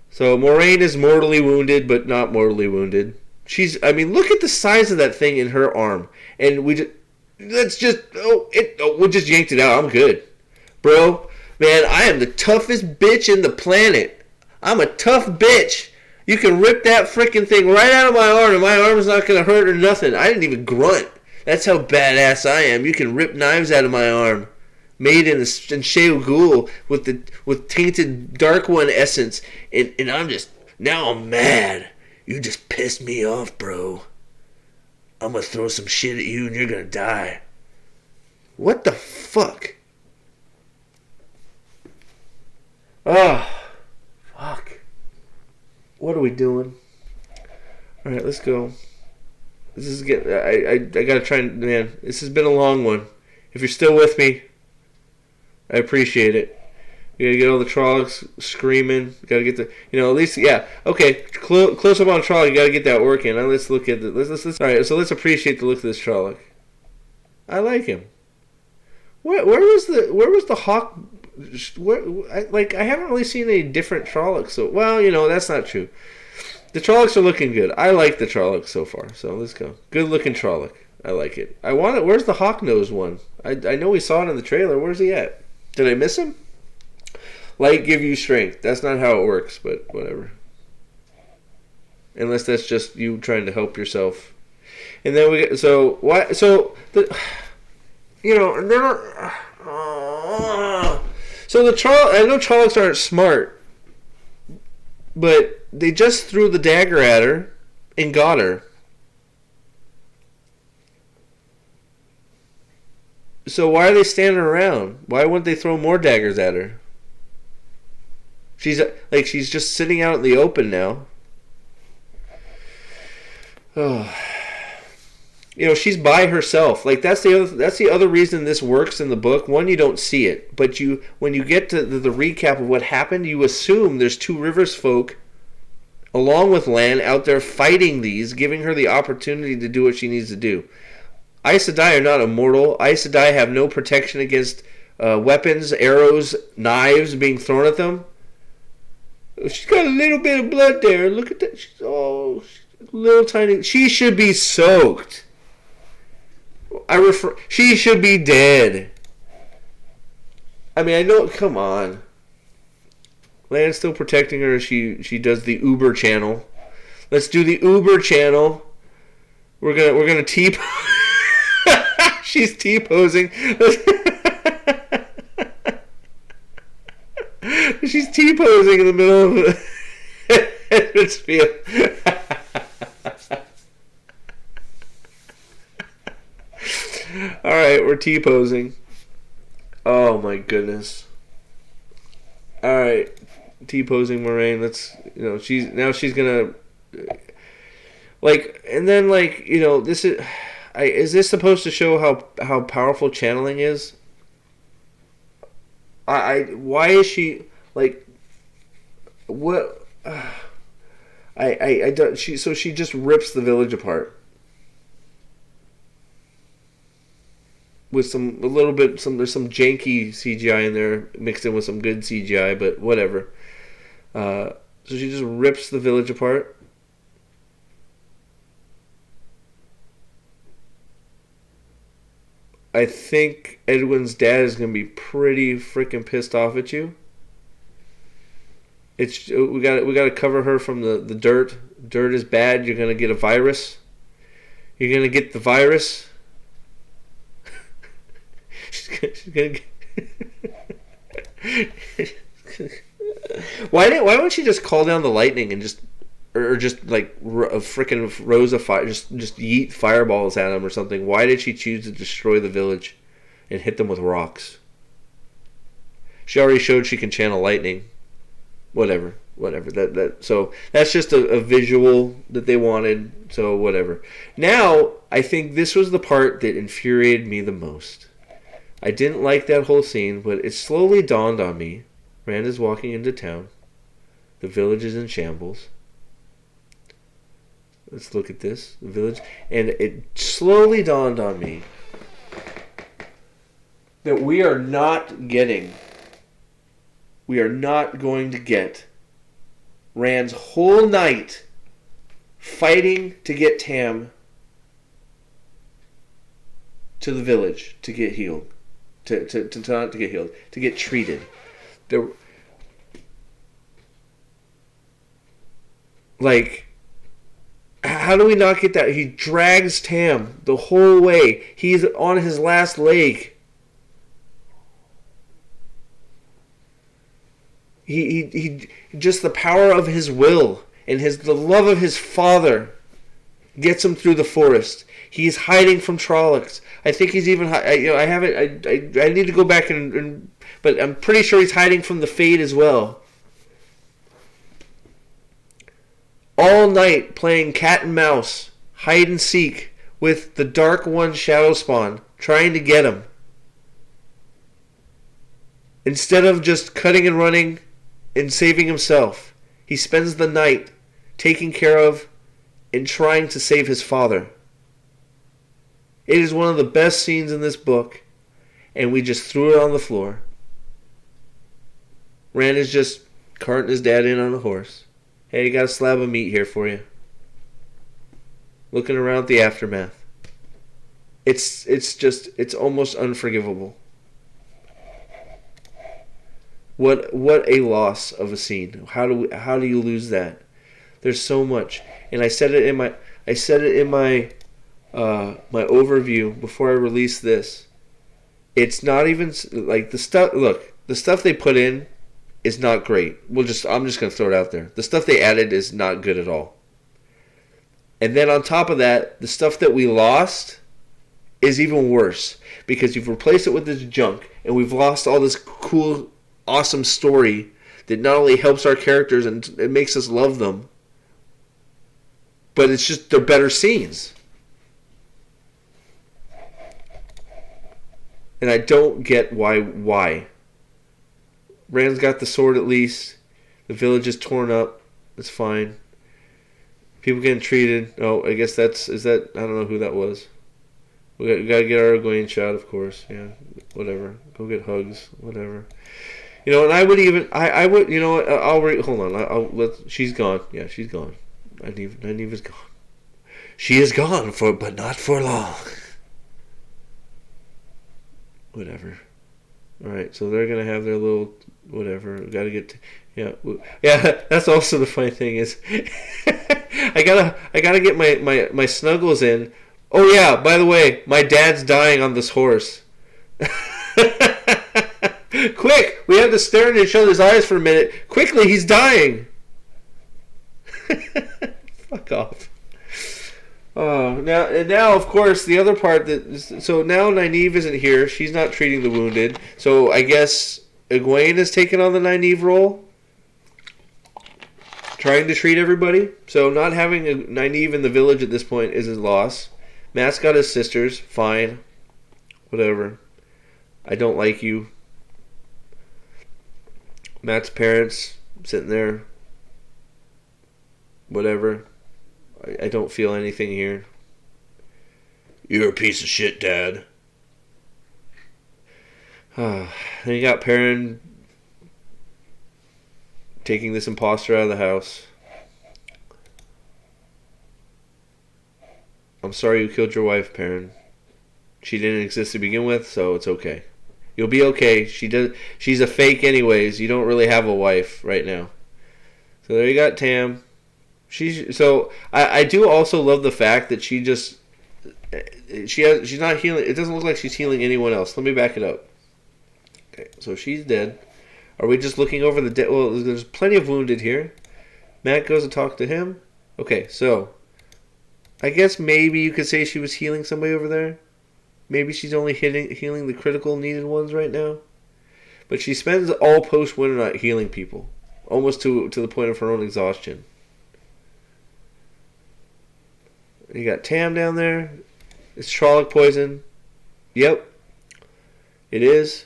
So Moraine is mortally wounded, but not mortally wounded. Look at the size of that thing in her arm. And we just yanked it out. I'm good. Bro, man, I am the toughest bitch in the planet. I'm a tough bitch. You can rip that freaking thing right out of my arm, and my arm's not going to hurt or nothing. I didn't even grunt. That's how badass I am. You can rip knives out of my arm. Made in Shea Ghoul with tainted Dark One essence. And I'm mad. You just pissed me off, bro. I'm gonna throw some shit at you and you're gonna die. What the fuck? Oh, fuck. What are we doing? Alright, let's go. This is getting... I gotta try and... Man, this has been a long one. If you're still with me, I appreciate it. You gotta get all the Trollocs screaming. You gotta get the, at least, yeah. Okay, close up on Trolloc. You gotta get that working. Now let's look at the. Let's. All right, so let's appreciate the look of this Trolloc. I like him. Where was the hawk? I haven't really seen any different Trollocs. So that's not true. The Trollocs are looking good. I like the Trollocs so far. So let's go. Good looking Trolloc. I like it. I want it. Where's the hawk nose one? I know we saw it in the trailer. Where's he at? Did I miss him? Light give you strength. That's not how it works, but whatever. Unless that's just you trying to help yourself. And then we get so why so the and then so the I know Trollocs aren't smart, but they just threw the dagger at her and got her. So why are they standing around? Why wouldn't they throw more daggers at her? She's just sitting out in the open now. Oh. She's by herself. That's the other reason this works in the book. One, you don't see it, but when you get to the recap of what happened, you assume there's two Rivers folk along with Lan out there fighting these, giving her the opportunity to do what she needs to do. Aes Sedai are not immortal. Aes Sedai have no protection against weapons, arrows, knives being thrown at them. She's got a little bit of blood there. Look at that. She's a little tiny. She should be soaked. She should be dead. I know. Come on. Lan's still protecting her. She does the Uber channel. Let's do the Uber channel. We're gonna T. She's T-posing. She's T-posing in the middle of Edmund's field. Alright, we're T-posing. Oh my goodness. All right, T-posing Moraine. She's gonna and then is this supposed to show how powerful channeling is? Why is she like what? I don't. She just rips the village apart with there's some janky CGI in there mixed in with some good CGI, but whatever. So she just rips the village apart. I think Edwin's dad is gonna be pretty freaking pissed off at you. We got to cover her from the dirt. Dirt is bad. You're gonna get a virus. You're gonna get the virus. she's gonna get why don't she just call down the lightning and just like a freaking rose of fire, just yeet fireballs at them or something? Why did she choose to destroy the village and hit them with rocks? She already showed she can channel lightning. Whatever. So that's just a visual that they wanted. So whatever. Now I think this was the part that infuriated me the most. I didn't like that whole scene, but it slowly dawned on me. Rand is walking into town. The village is in shambles. Let's look at this. The village. And it slowly dawned on me that we are not going to get Rand's whole night fighting to get Tam to the village to get healed. Not to get healed, to get treated. How do we not get that? He drags Tam the whole way. He's on his last leg. He just the power of his will and the love of his father gets him through the forest. He's hiding from Trollocs. I think he's even. I need to go back but I'm pretty sure he's hiding from the Fade as well. All night playing cat and mouse, hide and seek with the Dark One Shadow Spawn, trying to get him. Instead of just cutting and running and saving himself, he spends the night taking care of and trying to save his father. It is one of the best scenes in this book, and we just threw it on the floor. Rand is just carting his dad in on a horse. Hey, got a slab of meat here for you. Looking around at the aftermath. It's almost unforgivable. What a loss of a scene. How do you lose that? There's so much, and I said it in my my overview before I released this. It's not even like the stuff. Look, the stuff they put in is not great. I'm just gonna throw it out there. The stuff they added is not good at all. And then on top of that, the stuff that we lost is even worse because you've replaced it with this junk, and we've lost all this cool, awesome story that not only helps our characters and it makes us love them, but it's just they're better scenes. And I don't get why. Rand's got the sword at least. The village is torn up. It's fine. People getting treated. Oh, I guess I don't know who that was. We got to get our Egwene shot, of course. Yeah, whatever. Go get hugs. Whatever. You know, and I would, you know what, hold on. She's gone. Yeah, she's gone. Nynaeva's gone. She is gone, but not for long. Whatever. Alright, so they're going to have their little, whatever. Got to get, yeah. That's also the funny thing is, I gotta get my snuggles in. Oh yeah, by the way, my dad's dying on this horse. Quick, we have to stare into each other's eyes for a minute. Quickly, he's dying. Fuck off. Oh, now, of course, the other part so now Nynaeve isn't here. She's not treating the wounded. So I guess Egwene has taken on the Nynaeve role, trying to treat everybody. So not having a Nynaeve in the village at this point is a loss. Matt's got his sisters. Fine. Whatever. I don't like you. Matt's parents sitting there. Whatever. I don't feel anything here. You're a piece of shit, Dad. Then you got Perrin taking this imposter out of the house. I'm sorry you killed your wife, Perrin. She didn't exist to begin with, so it's okay. You'll be okay. She's a fake anyways. You don't really have a wife right now. So there you got Tam. I do also love the fact that she's not healing. It doesn't look like she's healing anyone else. Let me back it up. Okay, so she's dead. Are we just looking over the dead? Well, there's plenty of wounded here. Matt goes to talk to him. Okay, so I guess maybe you could say she was healing somebody over there. Maybe she's only healing the critical needed ones right now. But she spends all post-Winternight healing people. Almost to the point of her own exhaustion. You got Tam down there. It's Trolloc poison. Yep. It is.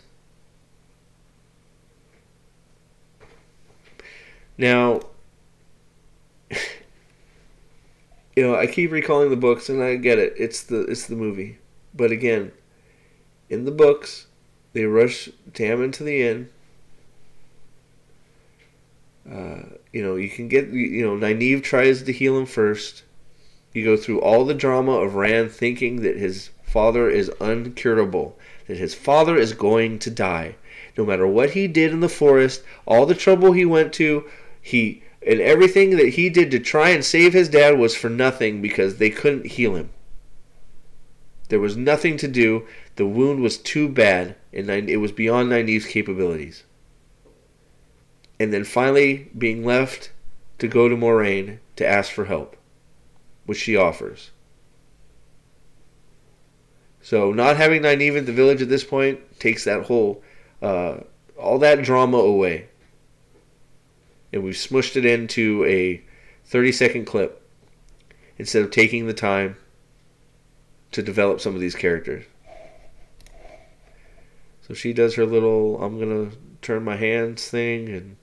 Now, I keep recalling the books, and I get it. It's the movie. But again, in the books, they rush Tam into the inn. You can get, Nynaeve tries to heal him first. You go through all the drama of Rand thinking that his father is uncurable, that his father is going to die. No matter what he did in the forest, all the trouble he went to, and everything that he did to try and save his dad was for nothing because they couldn't heal him. There was nothing to do. The wound was too bad, and it was beyond Nynaeve's capabilities. And then finally being left to go to Moraine to ask for help, which she offers. So not having Nynaeve at the village at this point takes that whole, all that drama away. And we've smushed it into a 30-second clip instead of taking the time to develop some of these characters. So she does her little, I'm going to turn my hands thing, and,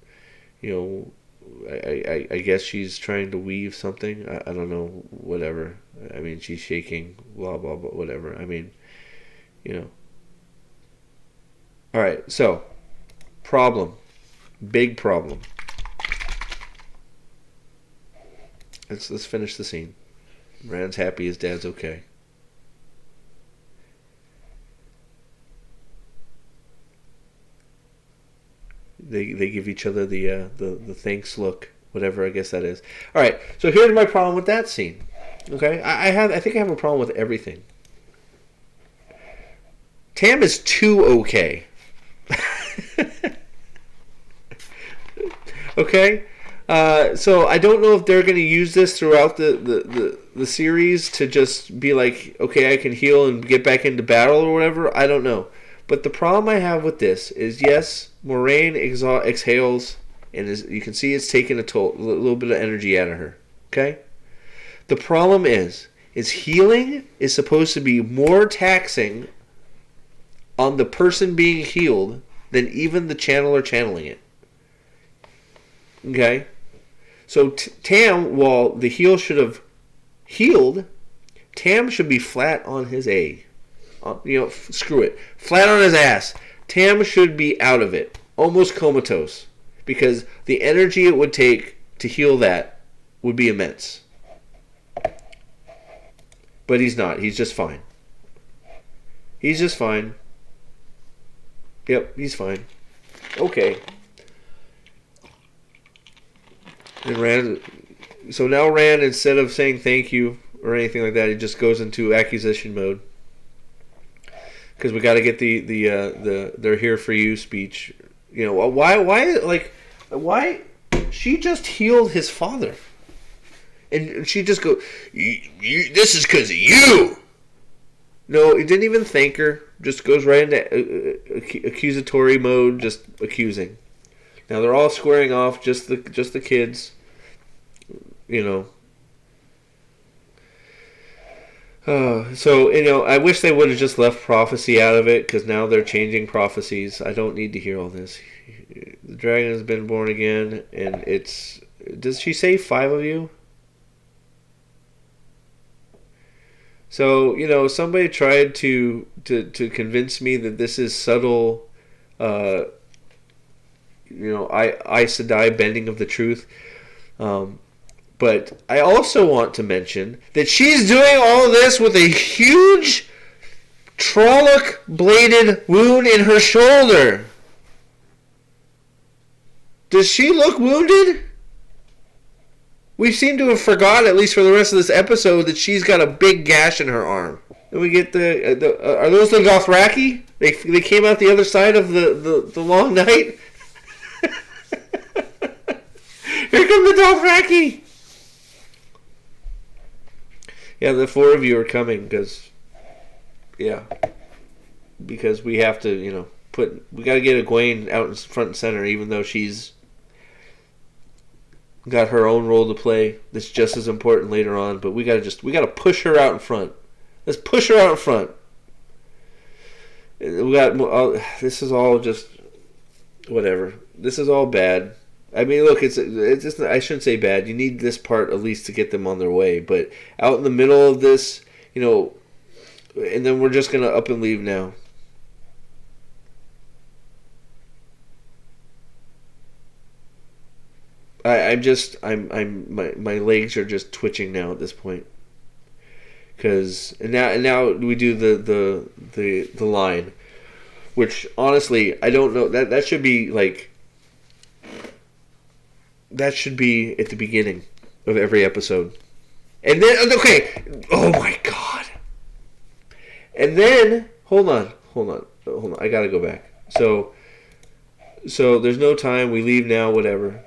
I guess she's trying to weave something. I don't know, whatever. I mean, she's shaking, blah, blah, blah, whatever. I mean, Alright, so, problem. Big problem. Let's finish the scene. Rand's happy his dad's okay. They give each other the thanks look, whatever I guess that is. All right, so here's my problem with that scene. Okay, I think I have a problem with everything. Tam is too okay. Okay, so I don't know if they're going to use this throughout the series to just be like, okay, I can heal and get back into battle or whatever. I don't know. But the problem I have with this is, yes, Moraine exhales, and you can see it's taking a little bit of energy out of her. Okay? The problem is healing is supposed to be more taxing on the person being healed than even the channeler channeling it. Okay? So Tam, while the heal should have healed, Tam should be flat on his A. Screw it. Flat on his ass. Tam should be out of it. Almost comatose. Because the energy it would take to heal that would be immense. But he's not. He's just fine. He's just fine. Yep, he's fine. Okay. And so now Rand, instead of saying thank you or anything like that, he just goes into accusation mode. Because we got to get the "they're here for you" speech. Why? She just healed his father, and she just goes, "This is because of you." No, he didn't even thank her. Just goes right into accusatory mode, just accusing. Now they're all squaring off, just the kids. You know. So, I wish they would have just left prophecy out of it, because now they're changing prophecies. I don't need to hear all this. The dragon has been born again, and it's... Does she say 5 of you? So, somebody tried to convince me that this is subtle, Aes Sedai bending of the truth. But I also want to mention that she's doing all this with a huge Trolloc-bladed wound in her shoulder. Does she look wounded? We seem to have forgot, at least for the rest of this episode, that she's got a big gash in her arm. And we get are those the Dothraki? They came out the other side of the long night. Here come the Dothraki! Yeah, the 4 of you are coming because we have to, we got to get Egwene out in front and center, even though she's got her own role to play that's just as important later on. But we got to push her out in front. Let's push her out in front. This is all just whatever. This is all bad. I mean, look, it's just, I shouldn't say bad. You need this part at least to get them on their way. But out in the middle of this, and then we're just gonna up and leave now. My legs are just twitching now at this point. And now we do the line, which honestly I don't know, that should be like. That should be at the beginning of every episode. And then, okay, oh my god. And then, hold on, I gotta go back. So there's no time, we leave now, whatever.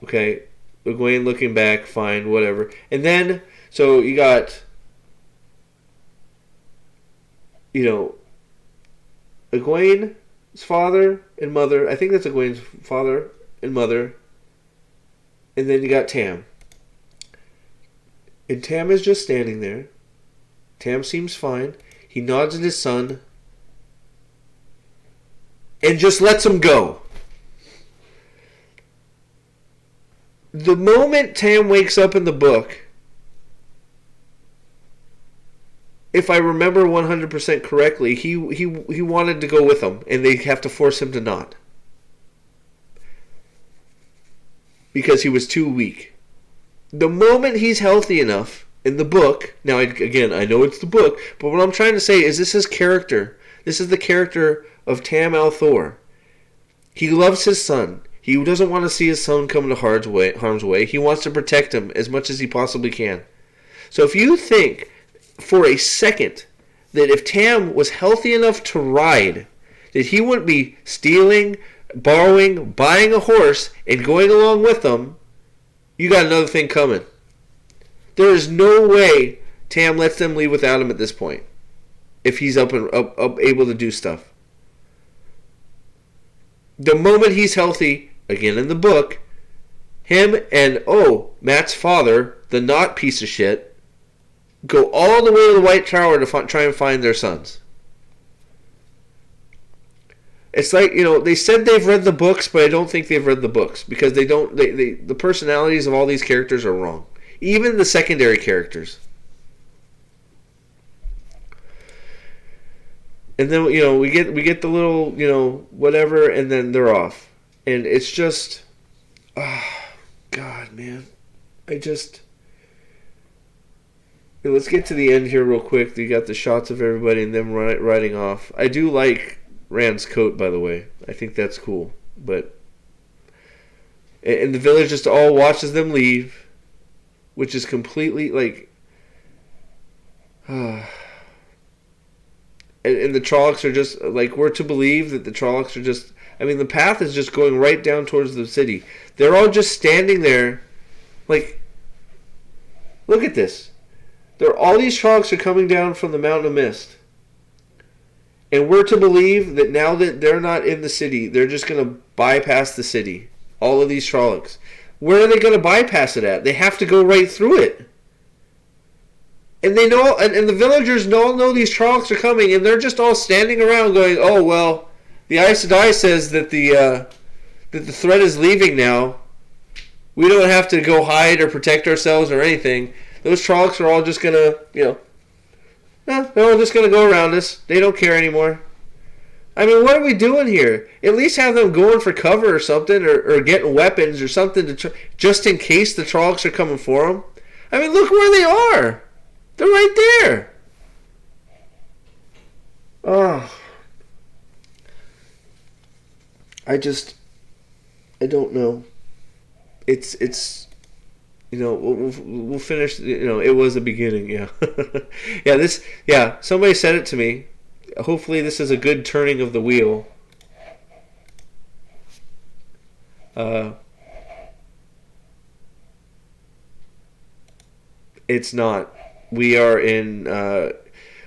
Okay, Egwene looking back, fine, whatever. And then, so you got, Egwene's father and mother, I think that's Egwene's father and mother. And then you got Tam. And Tam is just standing there. Tam seems fine. He nods at his son. And just lets him go. The moment Tam wakes up in the book, if I remember 100% correctly, he wanted to go with them. And they have to force him to not. Because he was too weak. The moment he's healthy enough in the book, now again, I know it's the book, but what I'm trying to say is this is character. This is the character of Tam al'Thor. He loves his son. He doesn't want to see his son come to harm's way. He wants to protect him as much as he possibly can. So if you think for a second that if Tam was healthy enough to ride, that he wouldn't be stealing, borrowing, buying a horse, and going along with them, you got another thing coming. There is no way Tam lets them leave without him at this point. If he's up able to do stuff. The moment he's healthy, again in the book, him and, Matt's father, the not piece of shit, go all the way to the White Tower to try and find their sons. It's like, they said they've read the books, but I don't think they've read the books. Because the personalities of all these characters are wrong. Even the secondary characters. And then, we get the little, whatever, and then they're off. And it's just, God, man. Let's get to the end here real quick. You got the shots of everybody and them riding off. I do like Rand's coat, by the way. I think that's cool. And the village just all watches them leave, which is completely like, and the Trollocs are just like, we're to believe that the Trollocs are just, the path is just going right down towards the city. They're all just standing there, like, look at this. All these Trollocs are coming down from the Mountain of Mist. And we're to believe that now that they're not in the city, they're just going to bypass the city. All of these Trollocs. Where are they going to bypass it at? They have to go right through it. And they know, and the villagers all know these Trollocs are coming, and they're just all standing around going, "Oh well, the Aes Sedai says that the threat is leaving now. We don't have to go hide or protect ourselves or anything. Those Trollocs are all just gonna, they're all just gonna go around us. They don't care anymore." I mean, what are we doing here? At least have them going for cover or something, or getting weapons or something just in case the Trollocs are coming for them. I mean, look where they are. They're right there. Oh. I don't know. It's we'll finish, it was a beginning, yeah. Somebody said it to me. Hopefully this is a good turning of the wheel. It's not. We are in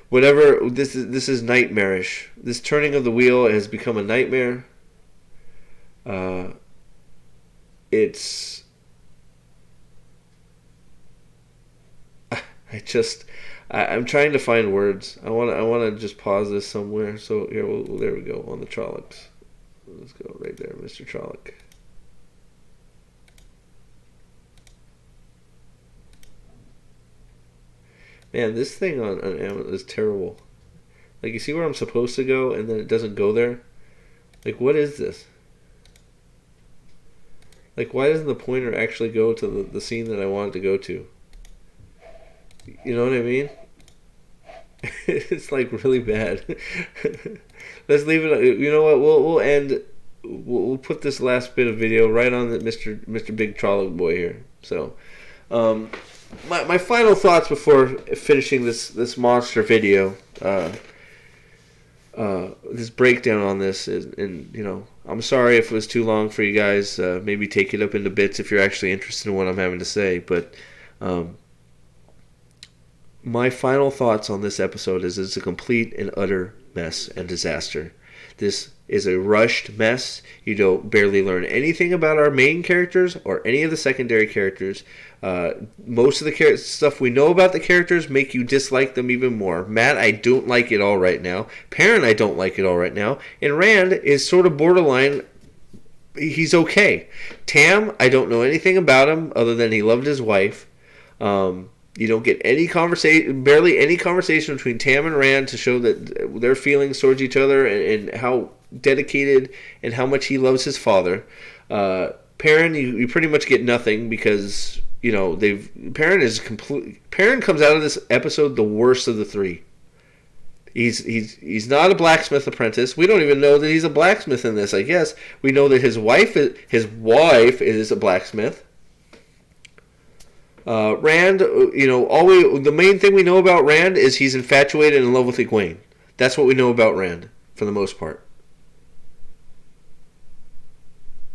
whatever this is nightmarish. This turning of the wheel has become a nightmare. It's I'm trying to find words. I want to just pause this somewhere. So here, there we go on the Trollocs. Let's go right there, Mr. Trolloc. Man, this thing on Amazon is terrible. Like, you see where I'm supposed to go, and then it doesn't go there? Like, what is this? Like, why doesn't the pointer actually go to the scene that I want it to go to? You know what I mean? It's, like, really bad. Let's leave it. You know what? We'll end. We'll put this last bit of video right on the Mr. Big Trolloc boy here. So, my final thoughts before finishing this monster video, this breakdown on this is, and I'm sorry if it was too long for you guys. Maybe take it up into bits if you're actually interested in what I'm having to say. But my final thoughts on this episode is it's a complete and utter mess and disaster. This is a rushed mess. You don't barely learn anything about our main characters or any of the secondary characters. Most of the stuff we know about the characters make you dislike them even more. Matt, I don't like it all right now. Perrin, I don't like it all right now. And Rand is sort of borderline. He's okay. Tam, I don't know anything about him other than he loved his wife. You don't get any conversation, barely any conversation between Tam and Rand to show that their feelings towards each other and how dedicated and how much he loves his father. Perrin, you pretty much get nothing because Perrin comes out of this episode the worst of the three. He's not a blacksmith apprentice. We don't even know that he's a blacksmith in this. I guess we know that his wife is a blacksmith. Rand, the main thing we know about Rand is he's infatuated and in love with Egwene. That's what we know about Rand, for the most part.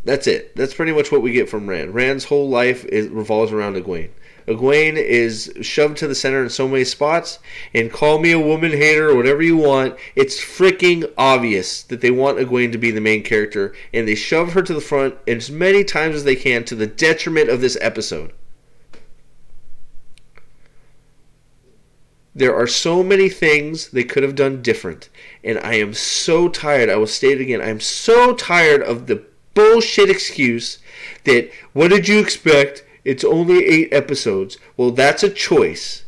That's it. That's pretty much what we get from Rand. Rand's whole life revolves around Egwene. Egwene is shoved to the center in so many spots, and call me a woman hater or whatever you want, it's freaking obvious that they want Egwene to be the main character, and they shove her to the front as many times as they can to the detriment of this episode. There are so many things they could have done different. And I am so tired. I will state it again. I am so tired of the bullshit excuse that, what did you expect? It's only 8 episodes. Well, that's a choice.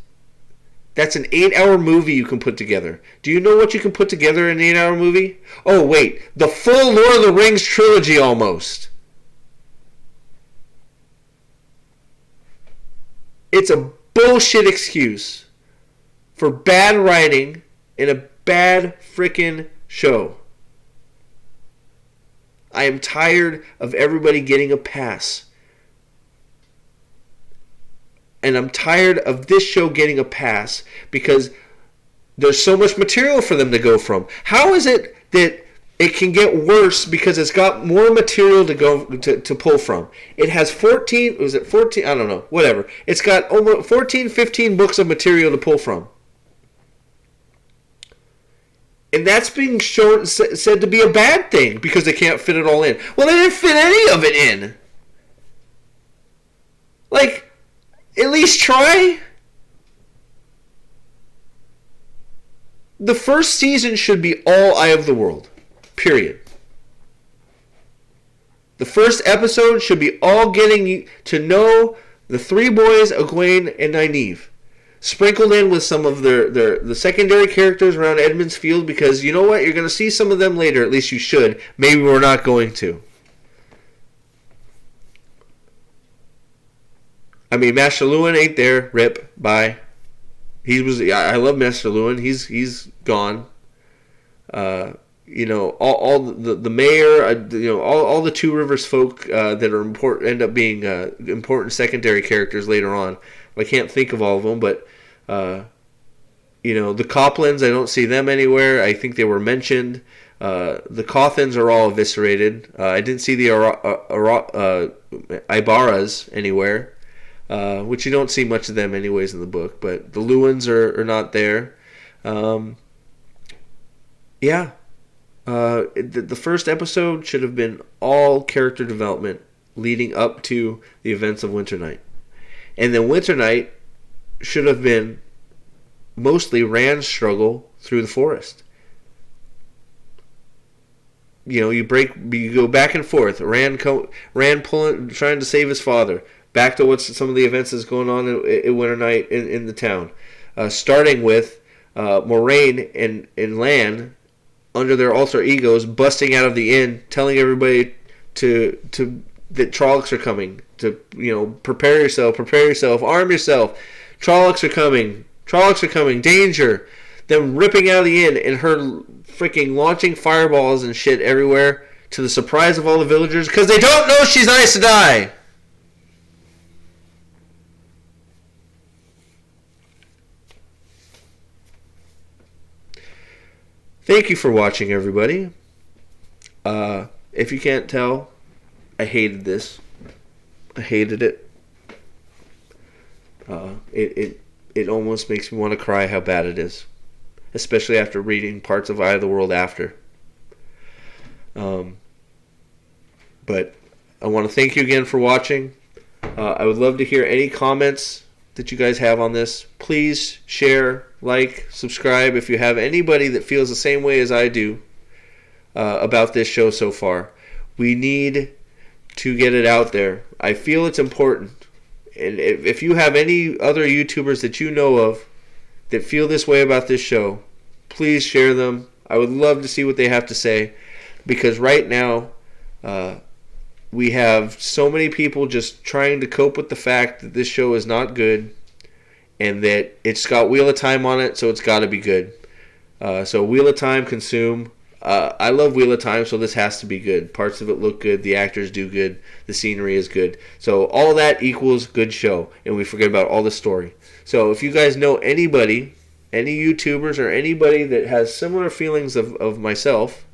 That's an 8-hour movie you can put together. Do you know what you can put together in an 8-hour movie? Oh, wait. The full Lord of the Rings trilogy almost. It's a bullshit excuse for bad writing in a bad frickin' show. I am tired of everybody getting a pass. And I'm tired of this show getting a pass because there's so much material for them to go from. How is it that it can get worse because it's got more material to pull from. It has 14, was it 14? I don't know, whatever. It's got over 14, 15 books of material to pull from. And that's being said to be a bad thing because they can't fit it all in. Well, they didn't fit any of it in. Like, at least try. The first season should be all Eye of the World. Period. The first episode should be all getting to know the three boys, Egwene and Nynaeve. Sprinkled in with some of the secondary characters around Edmund's Field, because you know what? You're going to see some of them later. At least you should. Maybe we're not going to. I mean, Master Lewin ain't there. Rip. Bye. I love Master Lewin. He's gone. All the mayor. All the Two Rivers folk that are important end up being important secondary characters later on. I can't think of all of them, but the Coplans, I don't see them anywhere. I think they were mentioned. The Cothans are all eviscerated. I didn't see the Ibaras anywhere, which you don't see much of them anyways in the book. But the Lewins are not there. The first episode should have been all character development leading up to the events of Winternight. And then Winternight should have been mostly Rand's struggle through the forest. You go back and forth. Rand pulling, trying to save his father. Back to what's some of the events that's going on in Winternight in the town. Starting with Moraine and Lan under their alter egos, busting out of the inn, telling everybody that Trollocs are coming. To prepare yourself, arm yourself. Trollocs are coming, danger. Them ripping out of the inn and her freaking launching fireballs and shit everywhere to the surprise of all the villagers because they don't know she's Aes Sedai. Thank you for watching, everybody. If you can't tell, I hated this. I hated it. It almost makes me want to cry how bad it is, especially after reading parts of Eye of the World after. But I want to thank you again for watching. I would love to hear any comments that you guys have on this. Please share, like, subscribe if you have anybody that feels the same way as I do about this show so far. We need to get it out there. I feel it's important. And if you have any other YouTubers that you know of that feel this way about this show, please share them. I would love to see what they have to say, because right now we have so many people just trying to cope with the fact that this show is not good and that it's got Wheel of Time on it, so it's got to be good. So Wheel of Time, consume. I love Wheel of Time, so this has to be good. Parts of it look good. The actors do good. The scenery is good. So all that equals good show, and we forget about all the story. So if you guys know anybody, any YouTubers or anybody that has similar feelings of myself,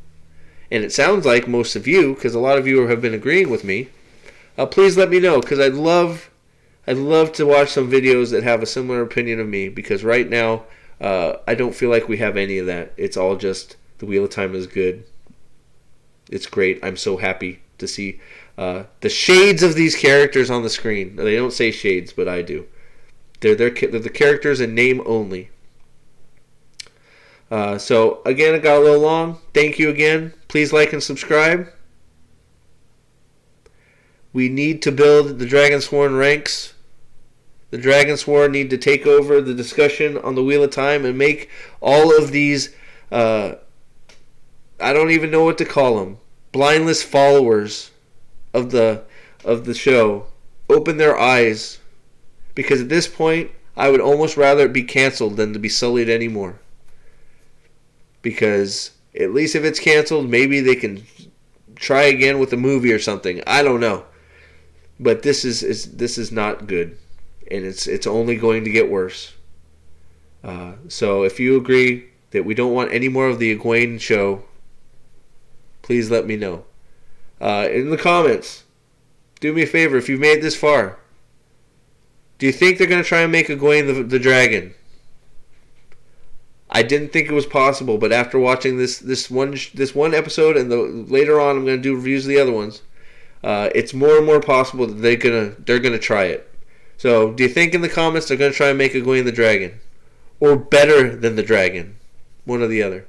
and it sounds like most of you, because a lot of you have been agreeing with me, please let me know, because I'd love to watch some videos that have a similar opinion of me, because right now I don't feel like we have any of that. It's all just the Wheel of Time is good. It's great. I'm so happy to see the shades of these characters on the screen. They don't say shades, but I do. They're the characters in name only. So, again, it got a little long. Thank you again. Please like and subscribe. We need to build the Dragonsworn ranks. The Dragonsworn need to take over the discussion on the Wheel of Time and make all of these I don't even know what to call them, blindless followers of the show open their eyes, because at this point I would almost rather it be canceled than to be sullied anymore, because at least if it's canceled, maybe they can try again with a movie or something. I don't know, but this is not good, and it's only going to get worse. So if you agree that we don't want any more of the Egwene show, please let me know. In the comments, do me a favor if you've made it this far. Do you think they're going to try and make Egwene the dragon? I didn't think it was possible, but after watching this one episode and later on I'm going to do reviews of the other ones, it's more and more possible that they're gonna try it. So, do you think in the comments they're going to try and make Egwene the dragon? Or better than the dragon? One or the other.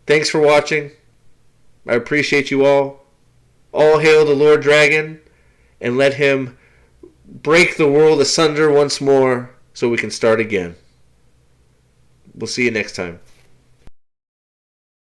Thanks for watching. I appreciate you all. All hail the Lord Dragon, and let him break the world asunder once more so we can start again. We'll see you next time.